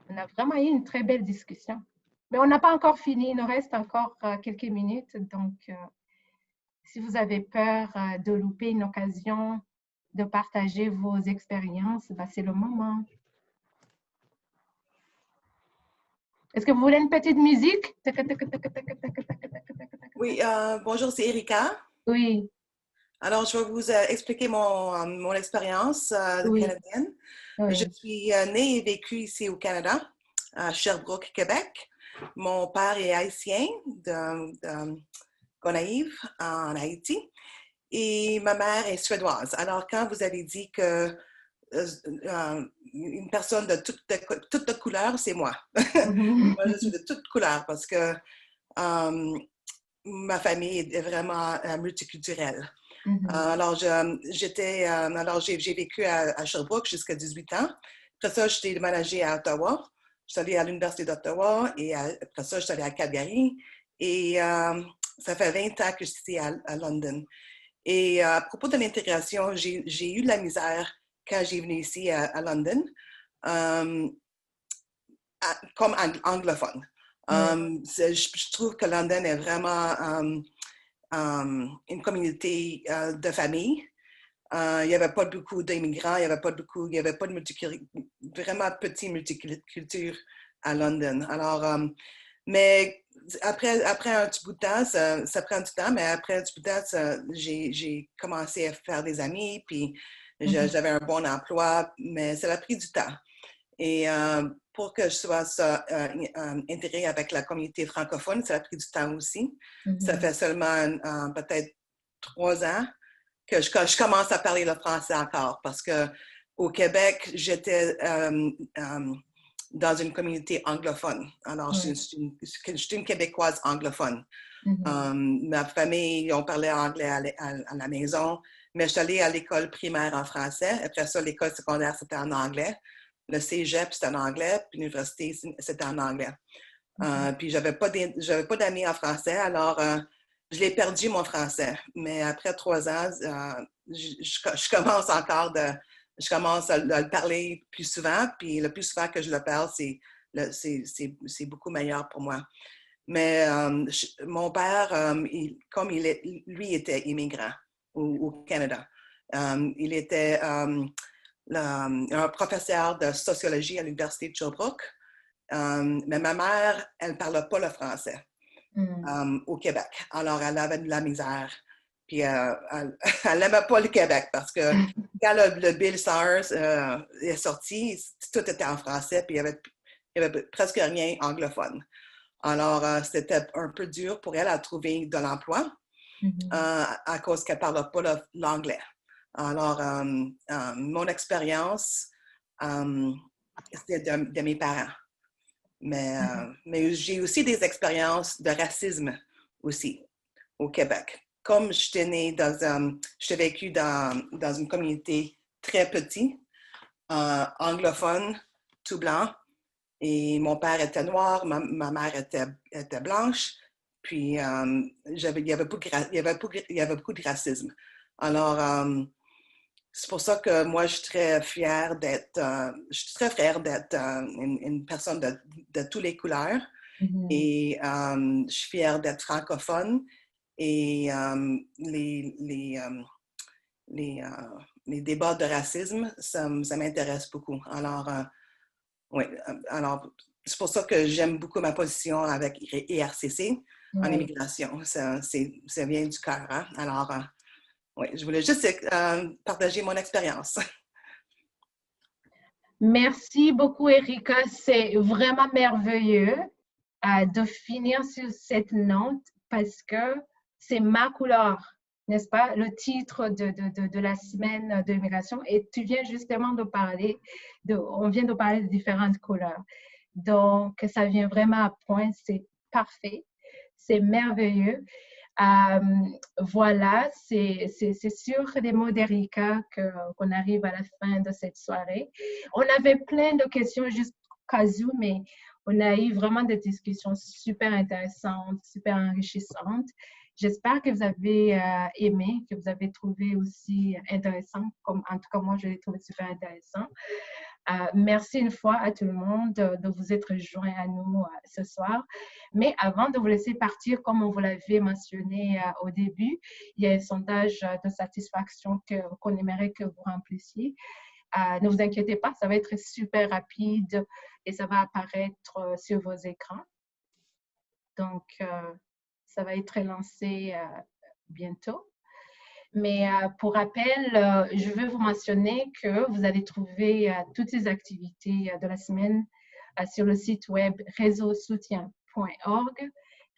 on a vraiment eu une très belle discussion. Mais on n'a pas encore fini, il nous reste encore quelques minutes. Donc, si vous avez peur de louper une occasion de partager vos expériences, c'est le moment. Est-ce que vous voulez une petite musique? Oui, bonjour, c'est Erika. Oui. Alors, je vais vous expliquer mon expérience canadienne. Oui. Je suis née et vécue ici au Canada, à Sherbrooke, Québec. Mon père est haïtien de Gonaïve, en Haïti, et ma mère est suédoise. Alors, quand vous avez dit que une personne de toute couleur, c'est moi. Moi, je suis de toute couleur parce que ma famille est vraiment multiculturelle. Alors, j'ai vécu à Sherbrooke jusqu'à 18 ans. Après ça, j'étais déménagée à Ottawa. Je suis allée à l'Université d'Ottawa et après ça, je suis allée à Calgary. Et ça fait 20 ans que je suis à London. Et à propos de l'intégration, j'ai eu de la misère quand j'ai venu ici à London comme anglophone. Je trouve que London est vraiment une communauté de famille. Il n'y avait pas beaucoup d'immigrants, il n'y avait pas de vraiment petite multiculture à London. Alors, mais après un petit bout de temps, ça prend du temps, mais après un petit bout de temps, j'ai commencé à faire des amis, puis j'avais un bon emploi, mais ça a pris du temps. Et pour que je sois intégrée avec la communauté francophone, ça a pris du temps aussi. Ça fait seulement peut-être 3 ans que je commence à parler le français encore, parce qu'au Québec, j'étais dans une communauté anglophone. Alors, je suis une Québécoise anglophone. Ma famille, on parlait anglais à la maison, mais je suis allée à l'école primaire en français. Après ça, l'école secondaire, c'était en anglais. Le cégep, c'était en anglais, puis l'université, c'était en anglais. Puis, j'avais pas d'amis en français, alors je l'ai perdu, mon français. Mais après 3 ans, je commence encore je commence à le parler plus souvent, puis le plus souvent que je le parle, c'est beaucoup meilleur pour moi. Mais mon père, lui était immigrant au Canada. Il était un professeur de sociologie à l'Université de Sherbrooke. Mais ma mère, elle ne parlait pas le français au Québec. Alors, elle avait de la misère. Puis, elle n'aimait pas le Québec parce que quand le Bill SARS est sorti, tout était en français, puis il n'y avait presque rien anglophone. Alors, c'était un peu dur pour elle à trouver de l'emploi à cause qu'elle ne parlait pas l'anglais. Alors, mon expérience, c'était de mes parents. Mais j'ai aussi des expériences de racisme aussi au Québec. Comme j'ai vécu dans une communauté très petite, anglophone, tout blanc, et mon père était noir, ma mère était blanche, puis il y avait beaucoup de racisme. Alors, c'est pour ça que moi, je suis très fière d'être une personne de toutes les couleurs. Et je suis fière d'être francophone. Et les débats de racisme, ça m'intéresse beaucoup. Alors, c'est pour ça que j'aime beaucoup ma position avec IRCC en immigration. Ça vient du cœur. Hein? Alors, oui, je voulais juste partager mon expérience. Merci beaucoup, Erika. C'est vraiment merveilleux de finir sur cette note parce que c'est ma couleur, n'est-ce pas? Le titre de la semaine de l'immigration. Et tu viens justement de parler, on vient de parler de différentes couleurs. Donc, ça vient vraiment à point. C'est parfait. C'est merveilleux. Voilà, c'est sur les mots d'Erika qu'on arrive à la fin de cette soirée. On avait plein de questions jusqu'à où, mais on a eu vraiment des discussions super intéressantes, super enrichissantes. J'espère que vous avez aimé, que vous avez trouvé aussi intéressant, comme en tout cas moi je l'ai trouvé super intéressant. Merci une fois à tout le monde de vous être joints à nous ce soir. Mais avant de vous laisser partir, comme on vous l'avait mentionné au début, il y a un sondage de satisfaction qu'on aimerait que vous remplissiez. Ne vous inquiétez pas, ça va être super rapide et ça va apparaître sur vos écrans. Donc, ça va être lancé bientôt. Mais pour rappel, je veux vous mentionner que vous allez trouver toutes ces activités de la semaine sur le site web réseausoutien.org,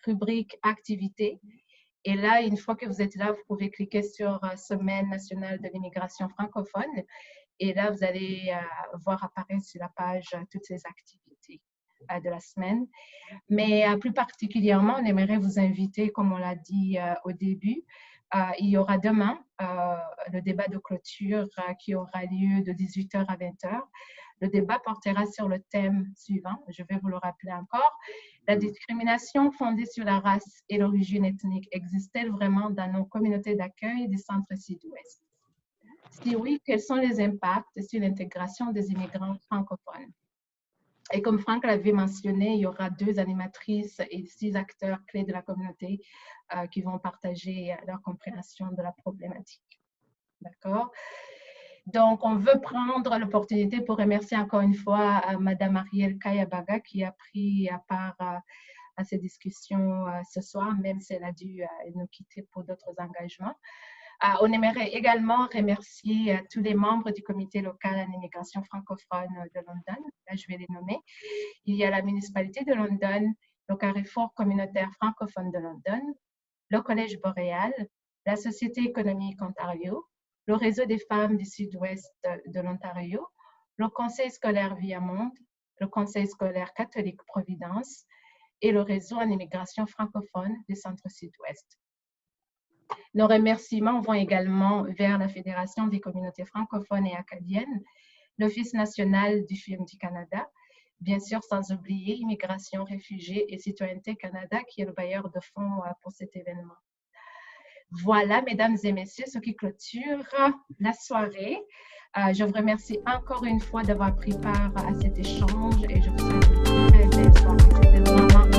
rubrique activités. Et là, une fois que vous êtes là, vous pouvez cliquer sur Semaine nationale de l'immigration francophone. Et là, vous allez voir apparaître sur la page toutes ces activités de la semaine. Mais plus particulièrement, on aimerait vous inviter, comme on l'a dit au début, il y aura demain le débat de clôture qui aura lieu de 18h à 20h. Le débat portera sur le thème suivant, je vais vous le rappeler encore. La discrimination fondée sur la race et l'origine ethnique existe-t-elle vraiment dans nos communautés d'accueil du centre sud-ouest? Si oui, quels sont les impacts sur l'intégration des immigrants francophones? Et comme Franck l'avait mentionné, il y aura 2 animatrices et 6 acteurs clés de la communauté qui vont partager leur compréhension de la problématique. D'accord? Donc, on veut prendre l'opportunité pour remercier encore une fois Madame Ariel Kayabaga qui a pris part à ces discussions ce soir, même si elle a dû nous quitter pour d'autres engagements. On aimerait également remercier tous les membres du comité local en immigration francophone de London. Là, je vais les nommer. Il y a la municipalité de London, le Carrefour communautaire francophone de London, le Collège Boréal, la Société économique Ontario, le réseau des femmes du sud-ouest de l'Ontario, le Conseil scolaire Viamonde, le Conseil scolaire catholique Providence et le réseau en immigration francophone du centre-sud-ouest. Nos remerciements vont également vers la Fédération des communautés francophones et acadiennes, l'Office national du film du Canada, bien sûr sans oublier Immigration, Réfugiés et Citoyenneté Canada qui est le bailleur de fonds pour cet événement. Voilà, mesdames et messieurs, ce qui clôture la soirée. Je vous remercie encore une fois d'avoir pris part à cet échange et je vous souhaite une très belle soirée. C'était vraiment un